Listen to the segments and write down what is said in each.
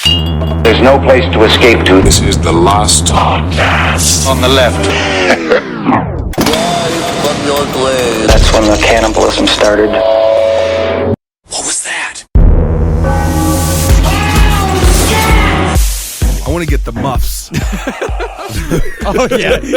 There's no place to escape to. This is the last podcast. On the left. That's when the cannibalism started. What was that? I want to get the muffs. Oh,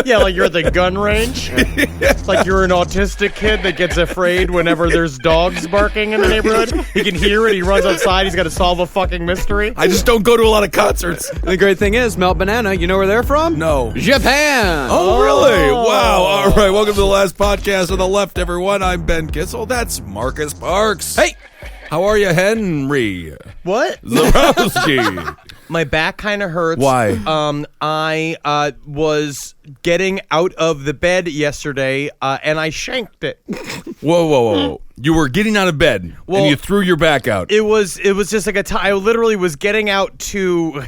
yeah, like you're at the gun range. It's like you're an autistic kid that gets afraid whenever there's dogs barking in the neighborhood. He can hear it, he runs outside, he's got to solve a fucking mystery. I just don't go to a lot of concerts. The great thing is, Melt Banana, you know where they're from? No. Japan! Oh, really? Wow. All right, welcome to the last podcast on the left, everyone. I'm Ben Kissel. That's Marcus Parks. Hey! How are you, Henry? What? Zarowski. My back kind of hurts. Why? I was getting out of the bed yesterday, and I shanked it. Whoa. You were getting out of bed, and you threw your back out. It was just like I literally was getting out to,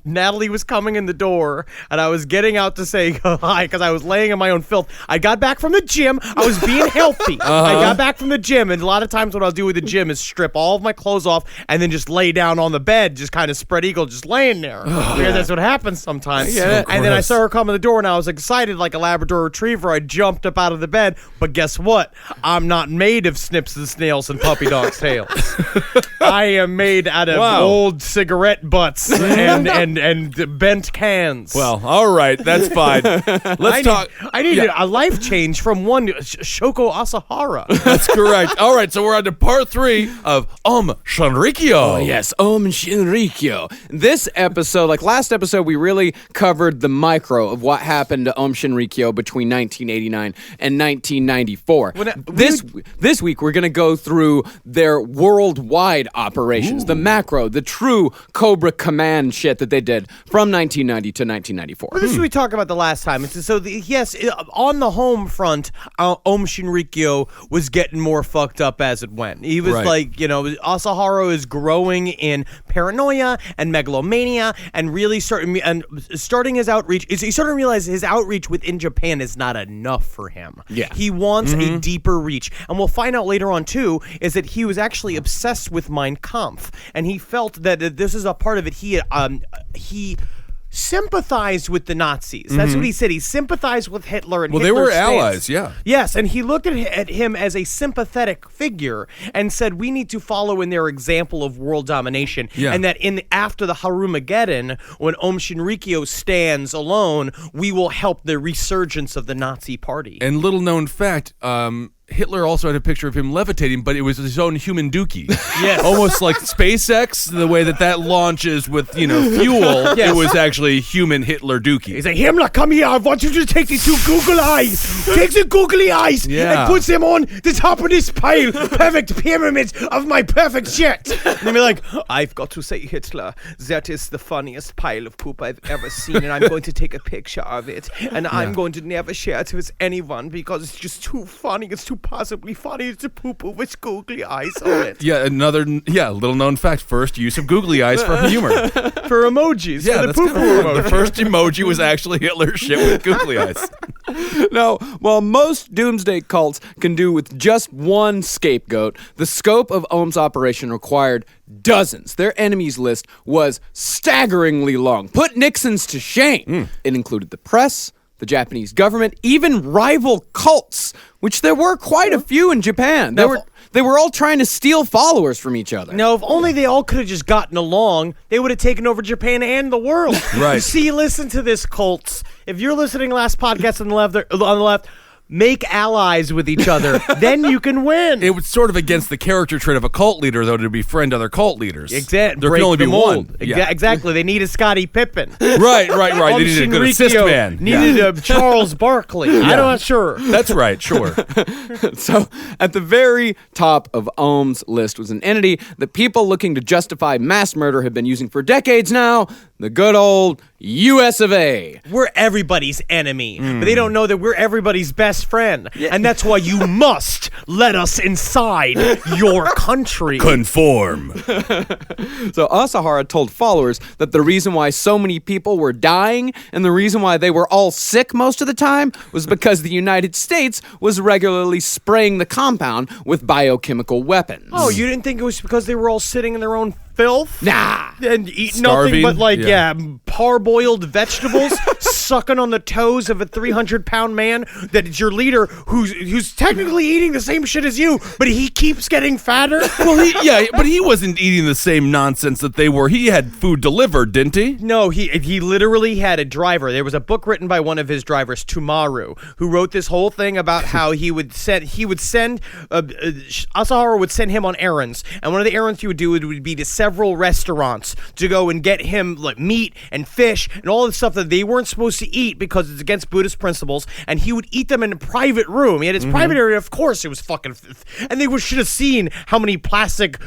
Natalie was coming in the door, and I was getting out to say hi, because I was laying in my own filth. I got back from the gym. I was being healthy. I got back from the gym, and a lot of times what I'll do with the gym is strip all of my clothes off, and then just lay down on the bed, just kind of spread eagle, just laying there. Because that's what happens sometimes. So and then I saw her come in the door, and I was excited like a Labrador Retriever. I jumped up out of the bed, but guess what? I'm not made of snips and snails and puppy dogs' tails. I am made out of old cigarette butts and bent cans. Well, all right, that's fine. Let's talk. I need a life change from one Shoko Asahara. That's correct. All right, so we're on to part 3 of Shinrikyo. Oh, yes, Shinrikyo. This episode, like last episode, we really covered the micro of what happened to Shinrikyo between 1989 and 1994. This week, we're going to go through their worldwide operations, the macro, the true Cobra Command shit that they did from 1990 to 1994. Well, this is what we talked about the last time. On the home front, Shinrikyo was getting more fucked up as it went. He was Asahara is growing in paranoia and megalomania, and really starting his outreach. He's starting to realize his outreach within Japan is not enough for him. Yeah, he wants a deeper reach, and we'll find out later on too is that he was actually obsessed with Mein Kampf, and he felt that this is a part of it. He sympathized with the Nazis. That's what he said. He sympathized with Hitler and Hitler's they were stance. allies, yeah. Yes, and he looked at him as a sympathetic figure and said, we need to follow in their example of world domination. Yeah. And that after the Harumageddon, when Shinrikyo stands alone, we will help the resurgence of the Nazi party. And little known fact, Hitler also had a picture of him levitating, but it was his own human dookie. Yes. Almost like SpaceX, the way that launches with, fuel, It was actually human Hitler dookie. He's like, Himmler, come here, I want you to take the 2 googly eyes. Take the googly eyes and put them on the top of this pile. Perfect pyramid of my perfect jet. And they'll be like, I've got to say, Hitler, that is the funniest pile of poop I've ever seen, and I'm going to take a picture of it, and I'm going to never share it with anyone because it's just too funny. It's too possibly funny. It's a poo-poo with googly eyes on it. Yeah, little known fact. First use of googly eyes for humor. For emojis. Yeah, for the that's poo-poo emoji. The first emoji was actually Hitler's shit with googly eyes. Now, while most doomsday cults can do with just one scapegoat, the scope of Ohm's operation required dozens. Their enemies list was staggeringly long. Put Nixon's to shame. It included the press, the Japanese government, even rival cults, which there were quite a few in Japan. They were all trying to steal followers from each other. Now, if only they all could have just gotten along, they would have taken over Japan and the world. Right. See, listen to this, cults. If you're listening last podcast on the left, make allies with each other. Then you can win. It was sort of against the character trait of a cult leader, though, to befriend other cult leaders. Exactly. There can only be one. Exactly. They needed Scottie Pippen. Right. They needed a good assist man. Needed a Charles Barkley. Yeah. I'm not sure. That's right. Sure. So, at the very top of Ohm's list was an entity that people looking to justify mass murder have been using for decades now, the good old US of A. We're everybody's enemy, but they don't know that we're everybody's best friend. Yeah. And that's why you must let us inside your country. Conform. So Asahara told followers that the reason why so many people were dying and the reason why they were all sick most of the time was because the United States was regularly spraying the compound with biochemical weapons. Oh, you didn't think it was because they were all sitting in their own filth. Nah. And eat Starving? nothing but, like, Yeah. parboiled vegetables, sucking on the toes of a 300-pound man that is your leader who's technically eating the same shit as you, but he keeps getting fatter. Well, but he wasn't eating the same nonsense that they were. He had food delivered, didn't he? No, he literally had a driver. There was a book written by one of his drivers, Tumaru, who wrote this whole thing about how he would send Asahara would send him on errands, and one of the errands he would do would be to several restaurants to go and get him like meat and fish and all the stuff that they weren't supposed to eat because it's against Buddhist principles, and he would eat them in a private room. He had his private area, of course. It was fucking, and they should have seen how many plastic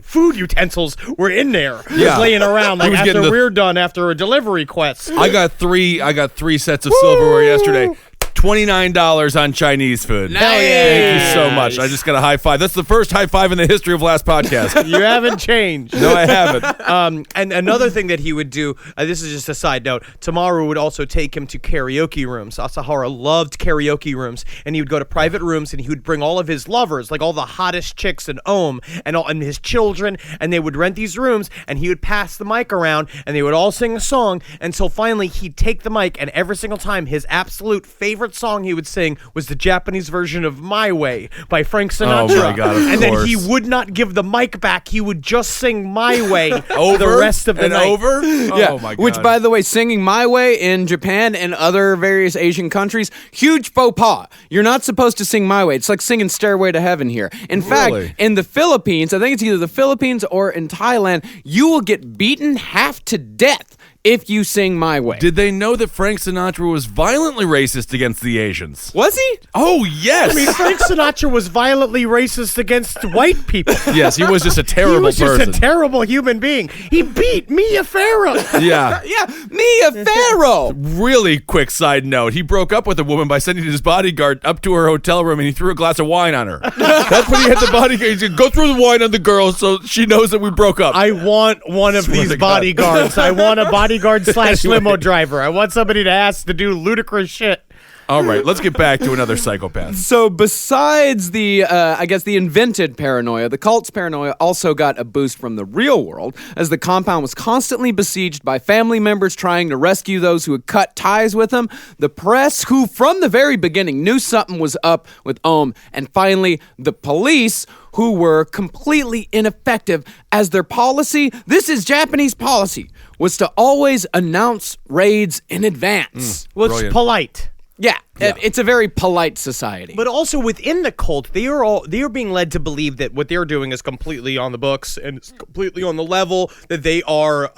food utensils were in there, just laying around like after we're done after a delivery quest. I got three sets of silverware yesterday. $29 on Chinese food. Nice. Thank you so much. I just got a high five. That's the first high five in the history of last podcast. You haven't changed. No, I haven't. And another thing that he would do, this is just a side note, Tamaru would also take him to karaoke rooms. Asahara loved karaoke rooms, and he would go to private rooms, and he would bring all of his lovers, like all the hottest chicks in Ohm, and his children, and they would rent these rooms, and he would pass the mic around, and they would all sing a song, until finally he'd take the mic, and every single time his absolute favorite song he would sing was the Japanese version of My Way by Frank Sinatra. Oh my God, of and course. then he would not give the mic back. He would just sing My Way Over the rest of the and night. over? Yeah, Oh my God. which, by the way, singing My Way in Japan and other various Asian countries, huge faux pas. You're not supposed to sing My Way. It's like singing Stairway to Heaven here. In Really? fact, in the Philippines, I think it's either the Philippines or in Thailand, you will get beaten half to death if you sing My Way. Did they know that Frank Sinatra was violently racist against the Asians? Was he? Oh, yes. I mean, Frank Sinatra was violently racist against white people. Yes, he was just a terrible He was person. just a terrible human being. He beat Mia Farrow. Yeah. Yeah, Mia Farrow. Really quick side note, he broke up with a woman by sending his bodyguard up to her hotel room and he threw a glass of wine on her. That's when he had the bodyguard. He said, go through the wine on the girl so she knows that we broke up. I want one of Swear these to God. bodyguards. I want a bodyguard / limo driver. I want somebody to ask to do ludicrous shit. All right, let's get back to another psychopath. So besides the, I guess the invented paranoia, the cult's paranoia also got a boost from the real world, as the compound was constantly besieged by family members trying to rescue those who had cut ties with them, the press, who from the very beginning knew something was up with Ohm, and finally the police, who were completely ineffective, as their policy, this is Japanese policy, was to always announce raids in advance. Well, Brilliant. it's polite. Yeah, it's a very polite society. But also within the cult, they are being led to believe that what they're doing is completely on the books and it's completely on the level, that they are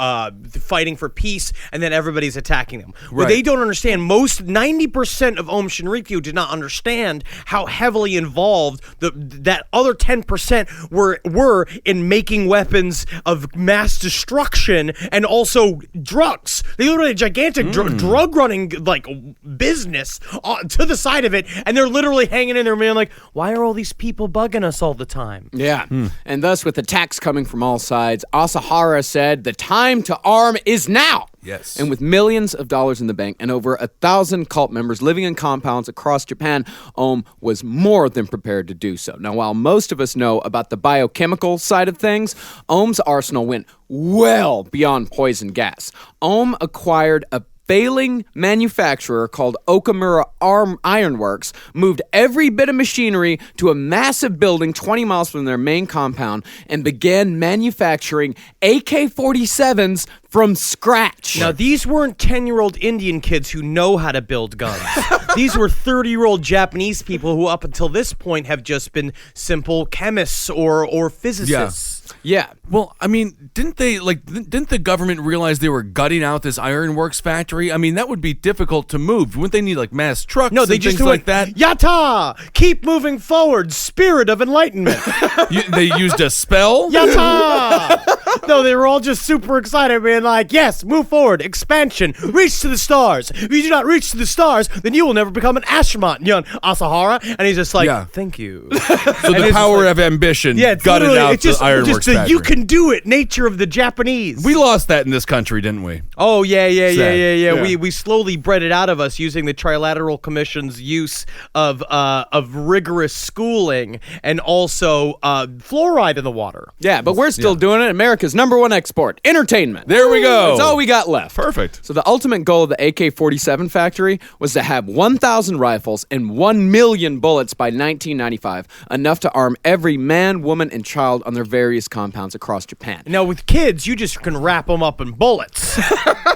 fighting for peace and that everybody's attacking them. What Right. they don't understand, 90% of Ohm Shinrikyo did not understand how heavily involved that other 10% were in making weapons of mass destruction and also drugs. They literally had a gigantic drug running like business to the side of it, and they're literally hanging in there being like, why are all these people bugging us all the time? Yeah, and thus with attacks coming from all sides, Asahara said, the time to arm is now. Yes. And with millions of dollars in the bank and over 1,000 cult members living in compounds across Japan, Ohm was more than prepared to do so. Now, while most of us know about the biochemical side of things, Ohm's arsenal went well beyond poison gas. Ohm acquired a failing manufacturer called Okamura Ironworks, moved every bit of machinery to a massive building 20 miles from their main compound, and began manufacturing AK-47s from scratch. Now, these weren't 10-year-old Indian kids who know how to build guns. These were 30-year-old Japanese people who up until this point have just been simple chemists or physicists. Yeah. Well, I mean, didn't the government realize they were gutting out this ironworks factory? I mean, that would be difficult to move. Wouldn't they need like mass trucks No, they and just things do like it, that? Yata! Keep moving forward, spirit of enlightenment. They used a spell? Yata! No, they were all just super excited, being like, yes, move forward, expansion, reach to the stars. If you do not reach to the stars, then you will never become an astronaut, young Asahara. And he's just like, thank you. So the power of ambition gutted out the ironworks factory. You can do it nature of the Japanese. We lost that in this country, didn't we? Oh, yeah. We slowly bred it out of us using the Trilateral Commission's use of rigorous schooling and also fluoride in the water. Yeah, but we're still doing it. America's #1 export, entertainment. There we go. That's all we got left. Perfect. So the ultimate goal of the AK-47 factory was to have 1,000 rifles and 1 million bullets by 1995, enough to arm every man, woman, and child on their various compounds across Japan. Now, with kids, you just can wrap them up in bullets.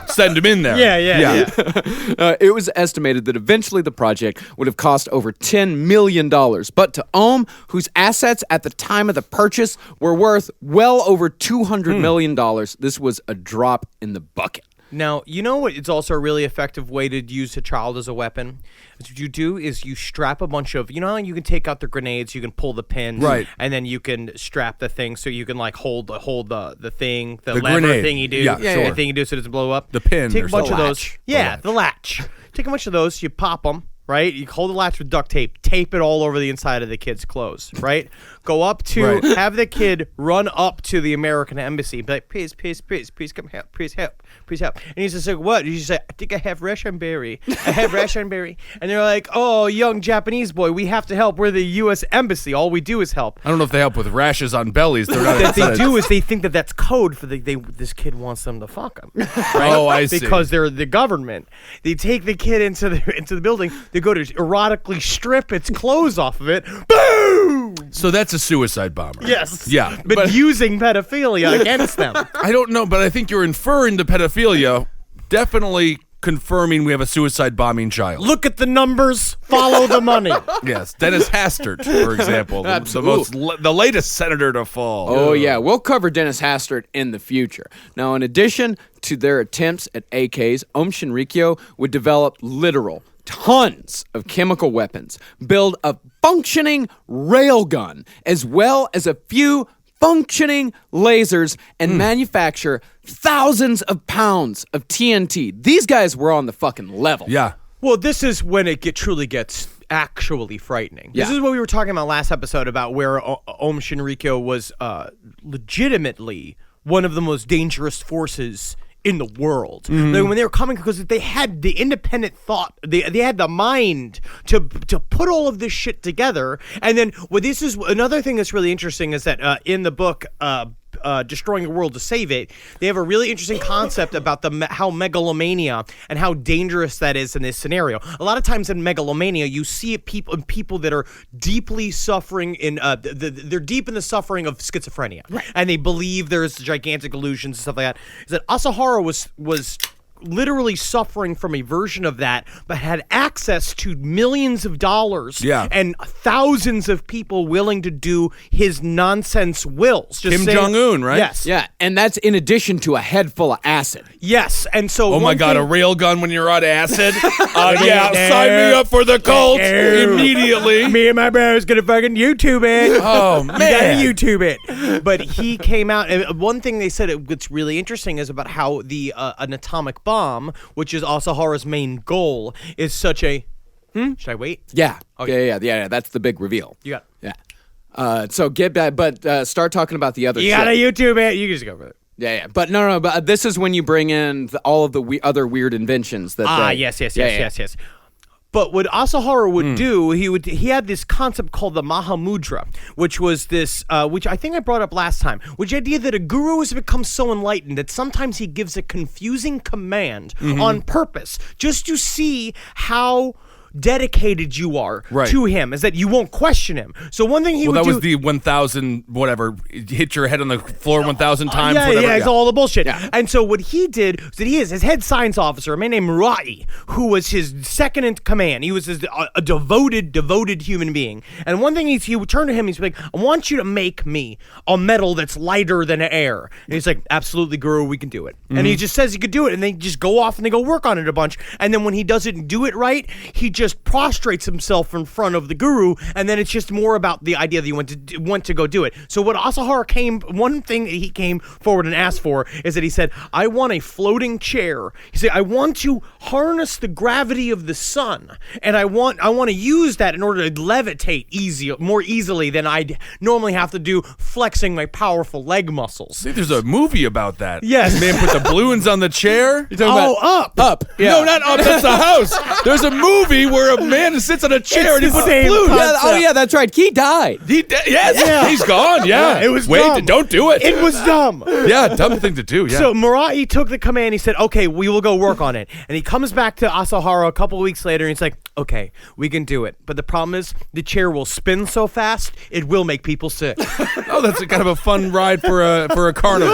Send them in there. Yeah. It was estimated that eventually the project would have cost over $10 million. But to Ohm, whose assets at the time of the purchase were worth well over $200 million, this was a drop in the bucket. Now, you know what? It's also a really effective way to use a child as a weapon. What you do is you strap a bunch of, you know how you can take out the grenades, you can pull the pins, right, and then you can strap the thing so you can like hold the thing, the lever grenade thing you do, sure. the thing you do so it doesn't blow up. The pin, take a bunch of those, the latch. Take a bunch of those, you pop them. Right? You hold the latch with duct tape, tape it all over the inside of the kid's clothes, right? Go up to, have the kid run up to the American embassy, be like, please come help, please help. And he's just like, what? And you say, I think I have rationberry. And they're like, oh, young Japanese boy, we have to help. We're the U.S. embassy. All we do is help. I don't know if they help with rashes on bellies. They're not. What they do is they think that that's code for this kid wants them to fuck him. Right? Oh, I see. Because they're the government. They take the kid into the building. They go to erotically strip its clothes off of it. Boom! So that's a suicide bomber. Yes. Yeah. But using pedophilia against them. I don't know, but I think you're inferring to pedophilia, definitely confirming we have a suicide bombing child. Look at the numbers, follow the money. Yes, Dennis Hastert, for example, the latest senator to fall. Oh, yeah, we'll cover Dennis Hastert in the future. Now, in addition to their attempts at AKs, Ohm Shinrikyo would develop literal tons of chemical weapons, build a functioning railgun, as well as a few functioning lasers, and manufacture thousands of pounds of TNT. These guys were on the fucking level. Yeah. Well, this is when it truly gets actually frightening. Yeah. This is what we were talking about last episode about where Ohm Shinrikyo was legitimately one of the most dangerous forces in the world. Like when they were coming, because they had the independent thought, they had the mind to put all of this shit together. And then this is another thing that's really interesting is that in the book Destroying a World to Save It, they have a really interesting concept about how megalomania and how dangerous that is in this scenario. A lot of times in megalomania, you see people that are deeply suffering they're deep in the suffering of schizophrenia, and they believe there's gigantic illusions and stuff like that. Is that Asahara was literally suffering from a version of that, but had access to millions of dollars and thousands of people willing to do his nonsense wills. Kim Jong-un, right? Yes. Yeah, and that's in addition to a head full of acid. Yes, and so oh my God, a railgun when you're on acid? Sign me up for the cult immediately. Me and my bro's gonna fucking YouTube it. Oh man, you gotta YouTube it. But he came out, and one thing they said what's really interesting is about how an atomic bomb, which is Asahara's main goal, is such a. Should I wait? Yeah. Okay. Yeah. That's the big reveal. You got. Yeah. So get back, but start talking about the other. You gotta YouTube it. You can just go for it. Yeah. But no. But this is when you bring in all of the other weird inventions that. Yes. But what Asahara would do, he had this concept called the Mahamudra, which was this, which I think I brought up last time, which the idea that a guru has become so enlightened that sometimes he gives a confusing command on purpose just to see how dedicated you are to him, is that you won't question him. So one thing he would do... Well, that was the 1,000, whatever, hit your head on the floor 1,000 times, whatever. Yeah, it's all the bullshit. Yeah. And so what he did was that his head science officer, a man named Murai, who was his second in command. He was a devoted human being. And one thing he would turn to him, he's like, I want you to make me a metal that's lighter than air. And he's like, absolutely, Guru, we can do it. And he just says he could do it, and they just go off and they go work on it a bunch. And then when he doesn't do it right, he just just prostrates himself in front of the guru, and then it's just more about the idea that you want to go do it. So what one thing he came forward and asked for is that he said, I want a floating chair. He said, I want to harness the gravity of the sun, and I want to use that in order to levitate more easily than I'd normally have to do flexing my powerful leg muscles. See, there's a movie about that. Yes. Man put the balloons on the chair. Up. Yeah. No, not up. That's the house. There's a movie where a man sits on a chair and he It's puts the same balloons. concept. Yeah, that's right. He died. Yes, he's gone. Yeah, It was Wait, dumb. don't do it. It was dumb. Yeah, dumb thing to do. Yeah. So Murai took the command. He said, okay, we will go work on it. And he comes back to Asahara a couple of weeks later, and he's like, okay, we can do it. But the problem is the chair will spin so fast, it will make people sick. Oh, that's kind of a fun ride for a carnival.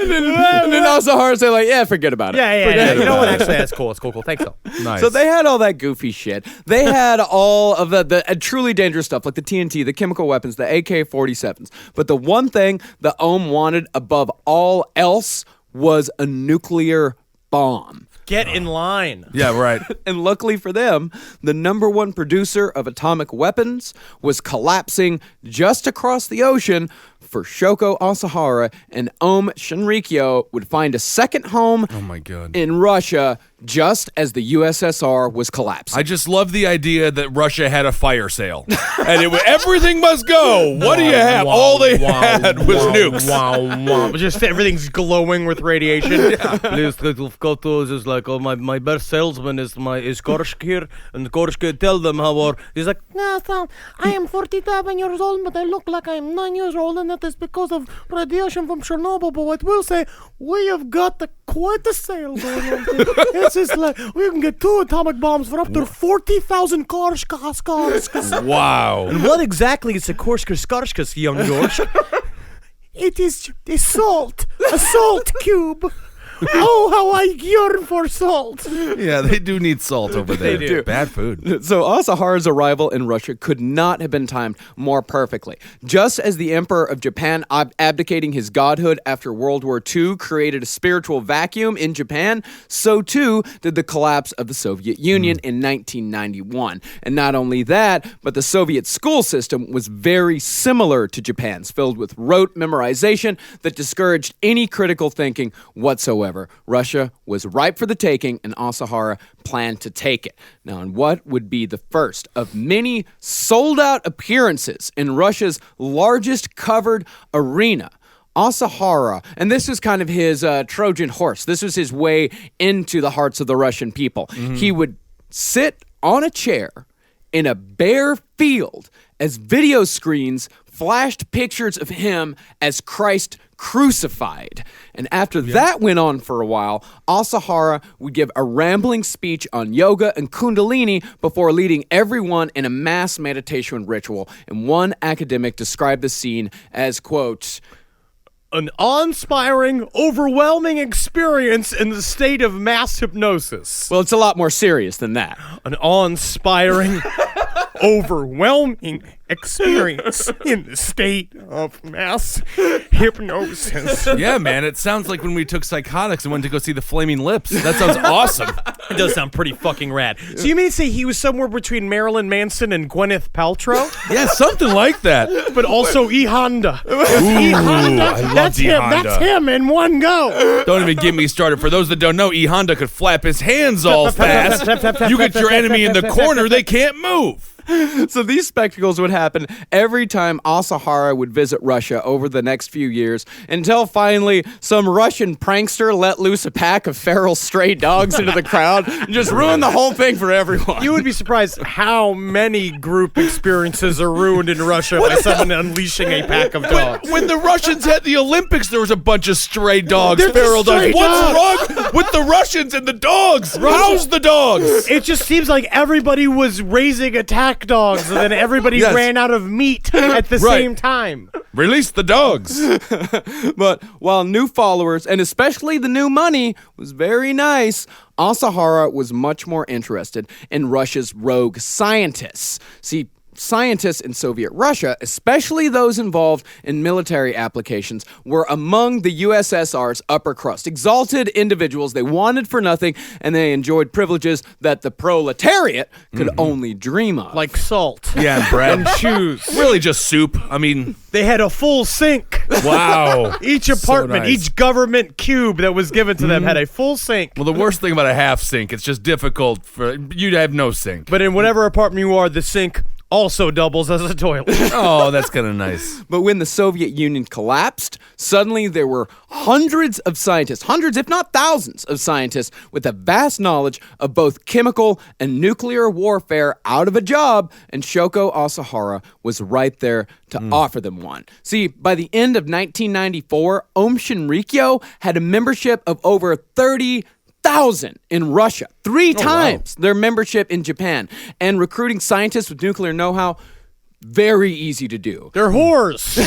And then Asahara say like, yeah, forget about it. Yeah. You know what? Actually, that's cool. It's cool. Thanks, though. Nice. So they had all that goofy shit. They had all of the truly dangerous stuff like the TNT, the chemical weapons, the AK-47s. But the one thing the Ohm wanted above all else was a nuclear bomb. Get in line. Yeah, right. And luckily for them, the number one producer of atomic weapons was collapsing just across the ocean, for Shoko Asahara and Ohm Shinrikyo would find a second home Oh my God. in Russia just as the USSR was collapsing. I just love the idea that Russia had a fire sale. And everything must go. What do you have? All they had was nukes. Wow. Just everything's glowing with radiation. Please, go to this, like, oh, my best salesman is Korshk here, and Korshk tell them how are. He's like, no, son, I am 47 years old, but I look like I am 9 years old, and that is because of radiation from Chernobyl. But I will say, we have got quite a sale going on. It's just like, we can get 2 atomic bombs for up to 40,000 Korshkas. Wow. And what exactly is a Korshkas, young George? It is a salt cube. Oh, how I yearn for salt. Yeah, they do need salt over there. They do. Bad food. So Asahara's arrival in Russia could not have been timed more perfectly. Just as the Emperor of Japan abdicating his godhood after World War II created a spiritual vacuum in Japan, so too did the collapse of the Soviet Union in 1991. And not only that, but the Soviet school system was very similar to Japan's, filled with rote memorization that discouraged any critical thinking whatsoever. Russia was ripe for the taking, and Asahara planned to take it. Now, in what would be the first of many sold-out appearances in Russia's largest covered arena, Asahara, and this is kind of his Trojan horse. This was his way into the hearts of the Russian people. Mm-hmm. He would sit on a chair in a bare field as video screens flashed pictures of him as Christ crucified. And after that went on for a while, Asahara would give a rambling speech on yoga and kundalini before leading everyone in a mass meditation ritual. And one academic described the scene as, quote, an awe-inspiring, overwhelming experience in the state of mass hypnosis. well, it's a lot more serious than that. An awe-inspiring, overwhelming experience in the state of mass hypnosis. Yeah, man, it sounds like when we took psychotics and went to go see the Flaming Lips. That sounds awesome. It does sound pretty fucking rad. So you mean to say he was somewhere between Marilyn Manson and Gwyneth Paltrow? Yeah, something like that. But also E. Honda. Ooh, I love That's E. him. Honda. That's him in one go. Don't even get me started. For those that don't know, E. Honda could flap his hands all fast. You get your enemy in the corner, they can't move. So these spectacles would happen every time Asahara would visit Russia over the next few years, until finally some Russian prankster let loose a pack of feral stray dogs into the crowd and just ruined the whole thing for everyone. You would be surprised how many group experiences are ruined in Russia by someone unleashing a pack of dogs. When the Russians had the Olympics, there was a bunch of stray dogs, They're feral just dogs. stray What's wrong with the Russians and the dogs? How's the dogs? It just seems like everybody was raising attack dogs, and then everybody Yes. ran out of meat at the Right. same time. Release the dogs. But while new followers, and especially the new money, was very nice, Asahara was much more interested in Russia's rogue scientists. See, scientists in Soviet Russia, especially those involved in military applications, were among the USSR's upper crust. Exalted individuals, they wanted for nothing, and they enjoyed privileges that the proletariat could only dream of. Like salt. Yeah, and bread. And shoes. Really just soup. I mean, They had a full sink. wow. Each apartment, nice. each government cube that was given to them had a full sink. Well, the worst thing about a half sink, it's just difficult for you to have no sink. But in whatever apartment you are, the sink also doubles as a toilet. Oh, that's kind of nice. But when the Soviet Union collapsed, suddenly there were hundreds of scientists, hundreds if not thousands of scientists with a vast knowledge of both chemical and nuclear warfare out of a job, and Shoko Asahara was right there to offer them one. See, by the end of 1994, Shinrikyo had a membership of over 30,000 in Russia, three times their membership in Japan, and recruiting scientists with nuclear know-how, very easy to do. They're whores.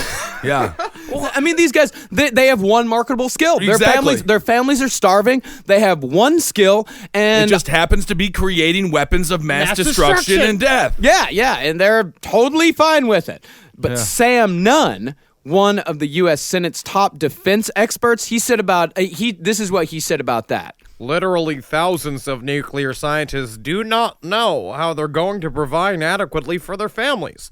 Yeah. Well, I mean, these guys, they have one marketable skill. Exactly. Their families are starving. They have one skill, and It just happens to be creating weapons of mass destruction and death. yeah, and they're totally fine with it. But Sam Nunn, one of the U.S. Senate's top defense experts, he said about this is what he said about that. Literally thousands of nuclear scientists do not know how they're going to provide adequately for their families.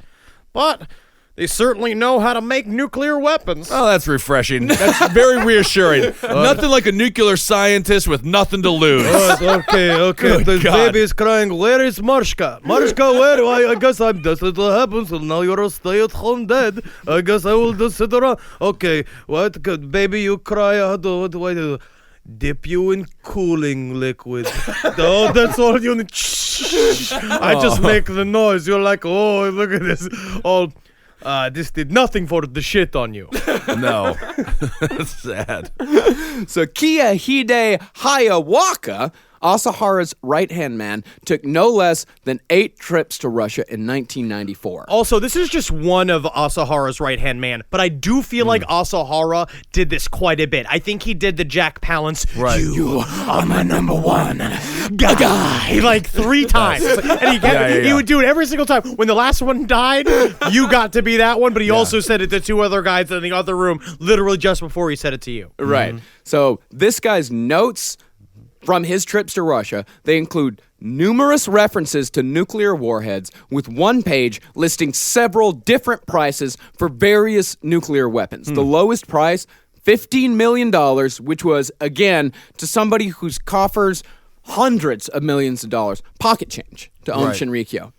But they certainly know how to make nuclear weapons. Oh, that's refreshing. That's very reassuring. Nothing like a nuclear scientist with nothing to lose. Okay. Good The God. baby is crying. Where is Marshka? Marshka, where? I guess that's what happens. So now you're a stay-at-home dad. I guess I will just sit around. Okay, what? Good. Baby, you cry. What do I do? Dip you in cooling liquid. Oh, that's all you need. I just make the noise. You're like, oh, look at this. All. This did nothing for the shit on you. No. That's sad. So Kiyahide Hayawaka, Asahara's right-hand man, took no less than 8 trips to Russia in 1994. Also, this is just one of Asahara's right-hand man, but I do feel like Asahara did this quite a bit. I think he did the Jack Palance, Right. you are my number one guy, like 3 times. And he kept, he would do it every single time. When the last one died, you got to be that one, but he also said it to 2 other guys in the other room, literally just before he said it to you. Right. So this guy's notes from his trips to Russia, they include numerous references to nuclear warheads, with one page listing several different prices for various nuclear weapons. The lowest price, $15 million, which was, again, to somebody whose coffers hundreds of millions of dollars, pocket change to own Shinrikyo.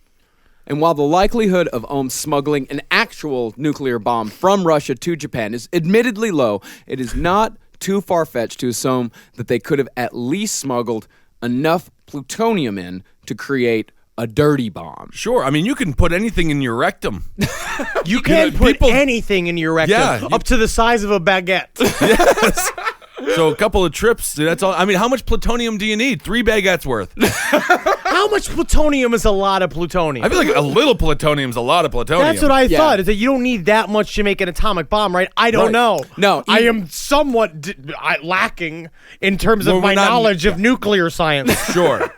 And while the likelihood of Ohm smuggling an actual nuclear bomb from Russia to Japan is admittedly low, it is not too far-fetched to assume that they could have at least smuggled enough plutonium in to create a dirty bomb. Sure. I mean, you can put anything in your rectum. You can put people- anything in your rectum, Yeah, up to the size of a baguette. Yes. So a couple of trips, that's all. I mean, how much plutonium do you need? 3 baguettes worth. How much plutonium is a lot of plutonium? I feel like a little plutonium's a lot of plutonium. That's what I thought, is that you don't need that much to make an atomic bomb, right? I don't know. No, I am somewhat lacking in terms of Well, my we're not- knowledge of nuclear science. Sure.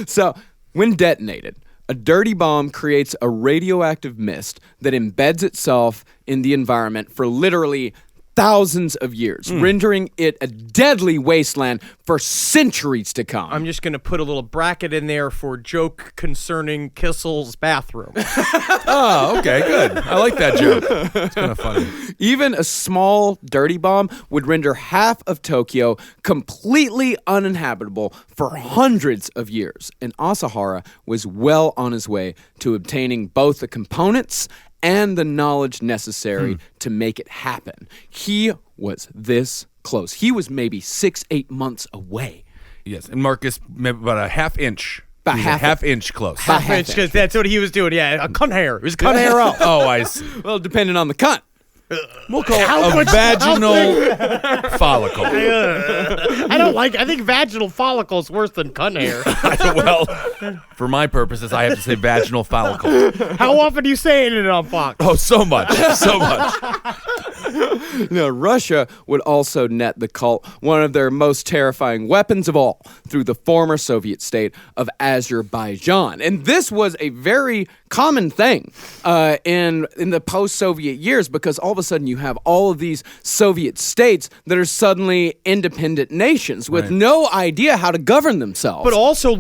So, when detonated, a dirty bomb creates a radioactive mist that embeds itself in the environment for literally thousands of years, rendering it a deadly wasteland for centuries to come. I'm just going to put a little bracket in there for joke concerning Kissel's bathroom. Oh, okay, good. I like that joke. It's kind of funny. Even a small dirty bomb would render half of Tokyo completely uninhabitable for hundreds of years, and Asahara was well on his way to obtaining both the components and the knowledge necessary to make it happen. He was this close. He was maybe 6-8 months away. Yes, and Marcus, maybe about a half inch. About He's half a half inch close. Half inch, because that's what he was doing. Yeah, a cunt hair. He was cutting hair off. Oh, I see. Well, depending on the cunt. We'll call it a vaginal follicle. I think vaginal follicle is worse than cunt hair. Well, for my purposes, I have to say vaginal follicle. How often are you saying it on Fox? Oh, so much. So much. Now, Russia would also net the cult one of their most terrifying weapons of all through the former Soviet state of Azerbaijan. And this was a very common thing in the post-Soviet years, because all of a sudden you have all of these Soviet states that are suddenly independent nations with no idea how to govern themselves. But also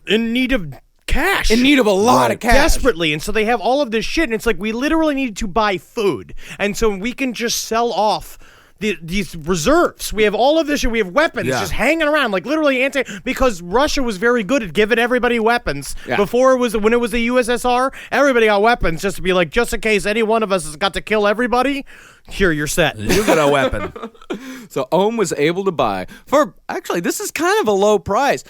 in need of cash. In need of a lot of cash. Desperately. And so they have all of this shit, and it's like we literally need to buy food. And so we can just sell off these reserves. We have all of this shit. We have weapons just hanging around, like literally because Russia was very good at giving everybody weapons. Yeah. Before when it was the USSR, everybody got weapons just to be like, just in case any one of us has got to kill everybody, here, you're set. You got a weapon. So Ohm was able to buy for, actually, this is kind of a low price.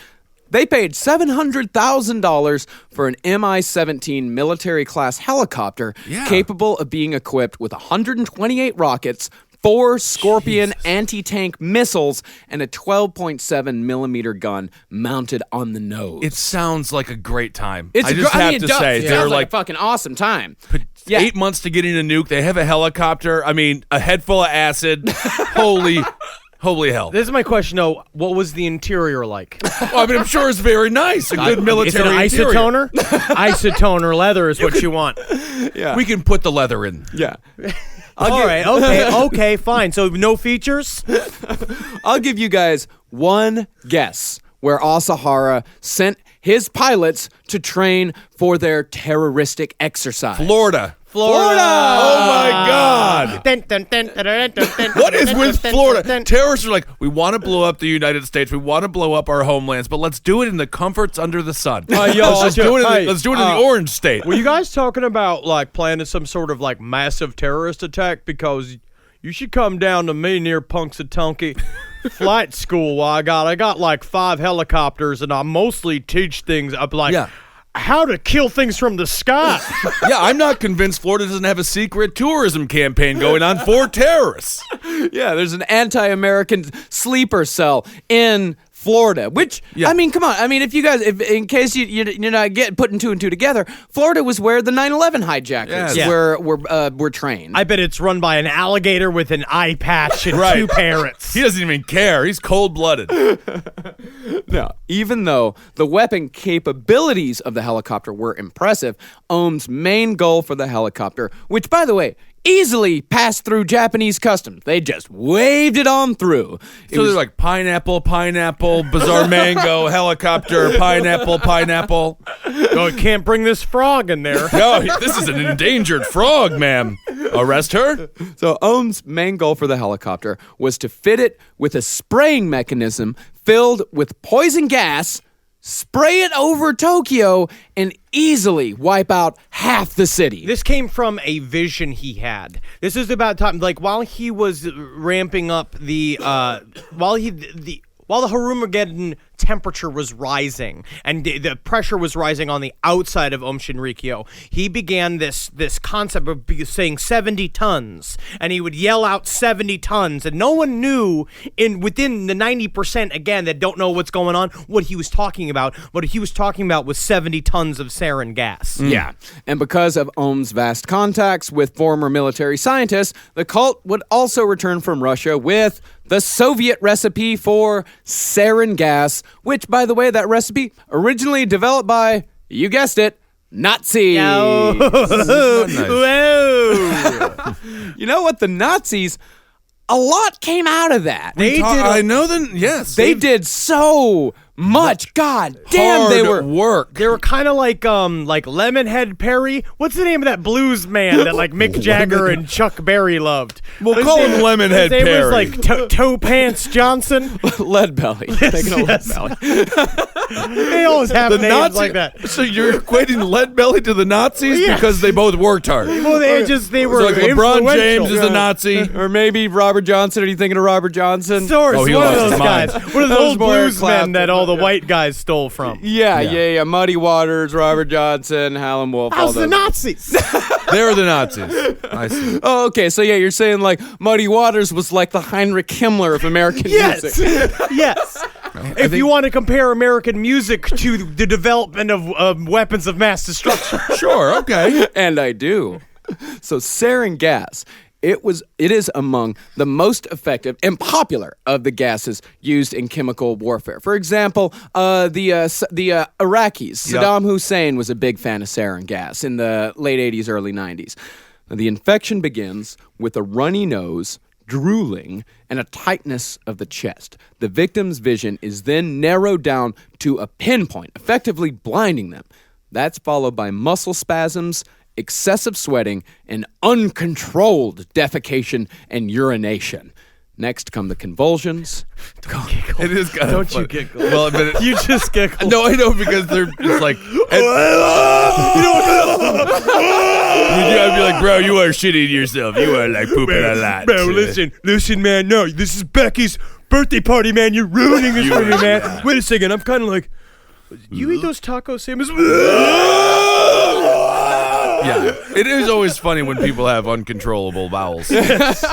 They paid $700,000 for an Mi-17 military-class helicopter capable of being equipped with 128 rockets, 4 Scorpion anti-tank missiles, and a 12.7 millimeter gun mounted on the nose. It sounds like a great time. It Say, they're like a fucking awesome time. 8 months to getting a nuke. They have a helicopter. I mean, a head full of acid. Holy hell. This is my question, though. What was the interior like? Well, I mean, I'm sure it's very nice. A good military interior. Isotoner? Isotoner leather is what you want. Yeah. We can put the leather in. Yeah. All right, okay, fine. So no features? I'll give you guys one guess where Asahara sent his pilots to train for their terroristic exercise. Florida. Florida! Oh, my God. What is with Florida? Terrorists are like, we want to blow up the United States. We want to blow up our homelands, but let's do it in the comforts under the sun. Let's do it in the orange state. Were you guys talking about, like, planning some sort of, like, massive terrorist attack? Because you should come down to me near Punxsutawney Flight School. I got, like, 5 helicopters, and I mostly teach things up, like... Yeah. How to kill things from the sky. Yeah, I'm not convinced Florida doesn't have a secret tourism campaign going on for terrorists. Yeah, there's an anti-American sleeper cell in Florida, which, I mean, come on. I mean, if you guys, in case you're not putting 2 and 2 together, Florida was where the 9/11 hijackers were trained. I bet it's run by an alligator with an eye patch and 2 parrots. He doesn't even care. He's cold-blooded. No, even though the weapon capabilities of the helicopter were impressive, Ohm's main goal for the helicopter, which, by the way, easily passed through Japanese customs. They just waved it on through. So they're like pineapple, bizarre mango, helicopter, pineapple. Oh, I can't bring this frog in there. No, this is an endangered frog, ma'am. Arrest her? So Ohm's main goal for the helicopter was to fit it with a spraying mechanism filled with poison gas, spray it over Tokyo, and easily wipe out half the city. This came from a vision he had. This is about time, like while he was ramping up while the Harumageddon temperature was rising and the pressure was rising on the outside of Shinrikyo, he began this concept of saying 70 tons, and he would yell out 70 tons, and no one knew within the 90% again that don't know what's going on what he was talking about. What he was talking about was 70 tons of sarin gas. Yeah, and because of Ohm's vast contacts with former military scientists, the cult would also return from Russia with the Soviet recipe for sarin gas, which, by the way, that recipe originally developed by, you guessed it, Nazis. Whoa. You know what? The Nazis, a lot came out of that. I know them. Yes, they did so much. God damn, hard they were work. They were kind of like Lemonhead Perry. What's the name of that blues man that like Mick Jagger and Chuck Berry loved? We'll call him Lemonhead Perry. His name was Perry. like Toe Pants Johnson. Leadbelly. They always have names like that. So you're equating Leadbelly to the Nazis because they both worked hard. Well, they were like LeBron James is a Nazi, or maybe Robert Johnson. Are you thinking of Robert Johnson? One of those guys. One of those old blues men that all the white guys stole from. Yeah. Muddy Waters, Robert Johnson, Howlin' Wolf. How's the Nazis? They're the Nazis. I see. Oh, okay. So you're saying like Muddy Waters was like the Heinrich Himmler of American music. Yes. If you want to compare American music to the development of weapons of mass destruction. Sure, okay. And I do. So sarin gas It is among the most effective and popular of the gases used in chemical warfare. For example, the Iraqis, Saddam Hussein was a big fan of sarin gas in the late 80s, early 90s. The infection begins with a runny nose, drooling, and a tightness of the chest. The victim's vision is then narrowed down to a pinpoint, effectively blinding them. That's followed by muscle spasms, excessive sweating, and uncontrolled defecation and urination. Next come the convulsions. Don't giggle. It is kind Don't of funny. you giggle. Well, but You just giggle. no, I know because they're it's like. I'd be like, bro, you are shitting yourself. You are like pooping a lot. Bro, listen, man. No, this is Becky's birthday party, man. You're ruining this for me, man. Yeah. Wait a second. I'm kind of like, you eat those tacos, Sam? Yeah, it is always funny when people have uncontrollable bowels. Yes.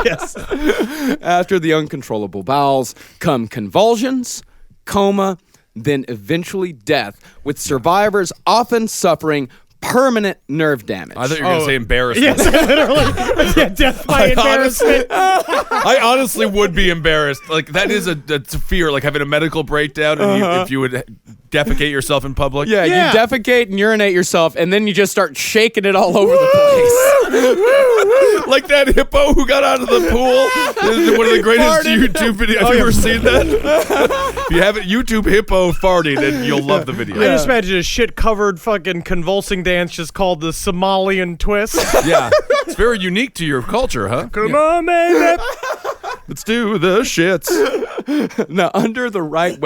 After the uncontrollable bowels come convulsions, coma, then eventually death, with survivors often suffering permanent nerve damage. I thought you were going to say embarrassment. Yes, literally. Yeah, death by embarrassment. I honestly would be embarrassed. Like, that is a fear, like having a medical breakdown and if you would defecate yourself in public. Yeah, Yeah. you defecate and urinate yourself, and then you just start shaking it all over the place. Like that hippo who got out of the pool. This is one of the greatest YouTube videos. Have you ever seen that? If you haven't, YouTube hippo farting, and you'll love the video. I just imagine a shit-covered fucking convulsing dance just called the Somalian twist. Yeah. It's very unique to your culture, huh? Come on, baby. Let's do the shits. Now, under the right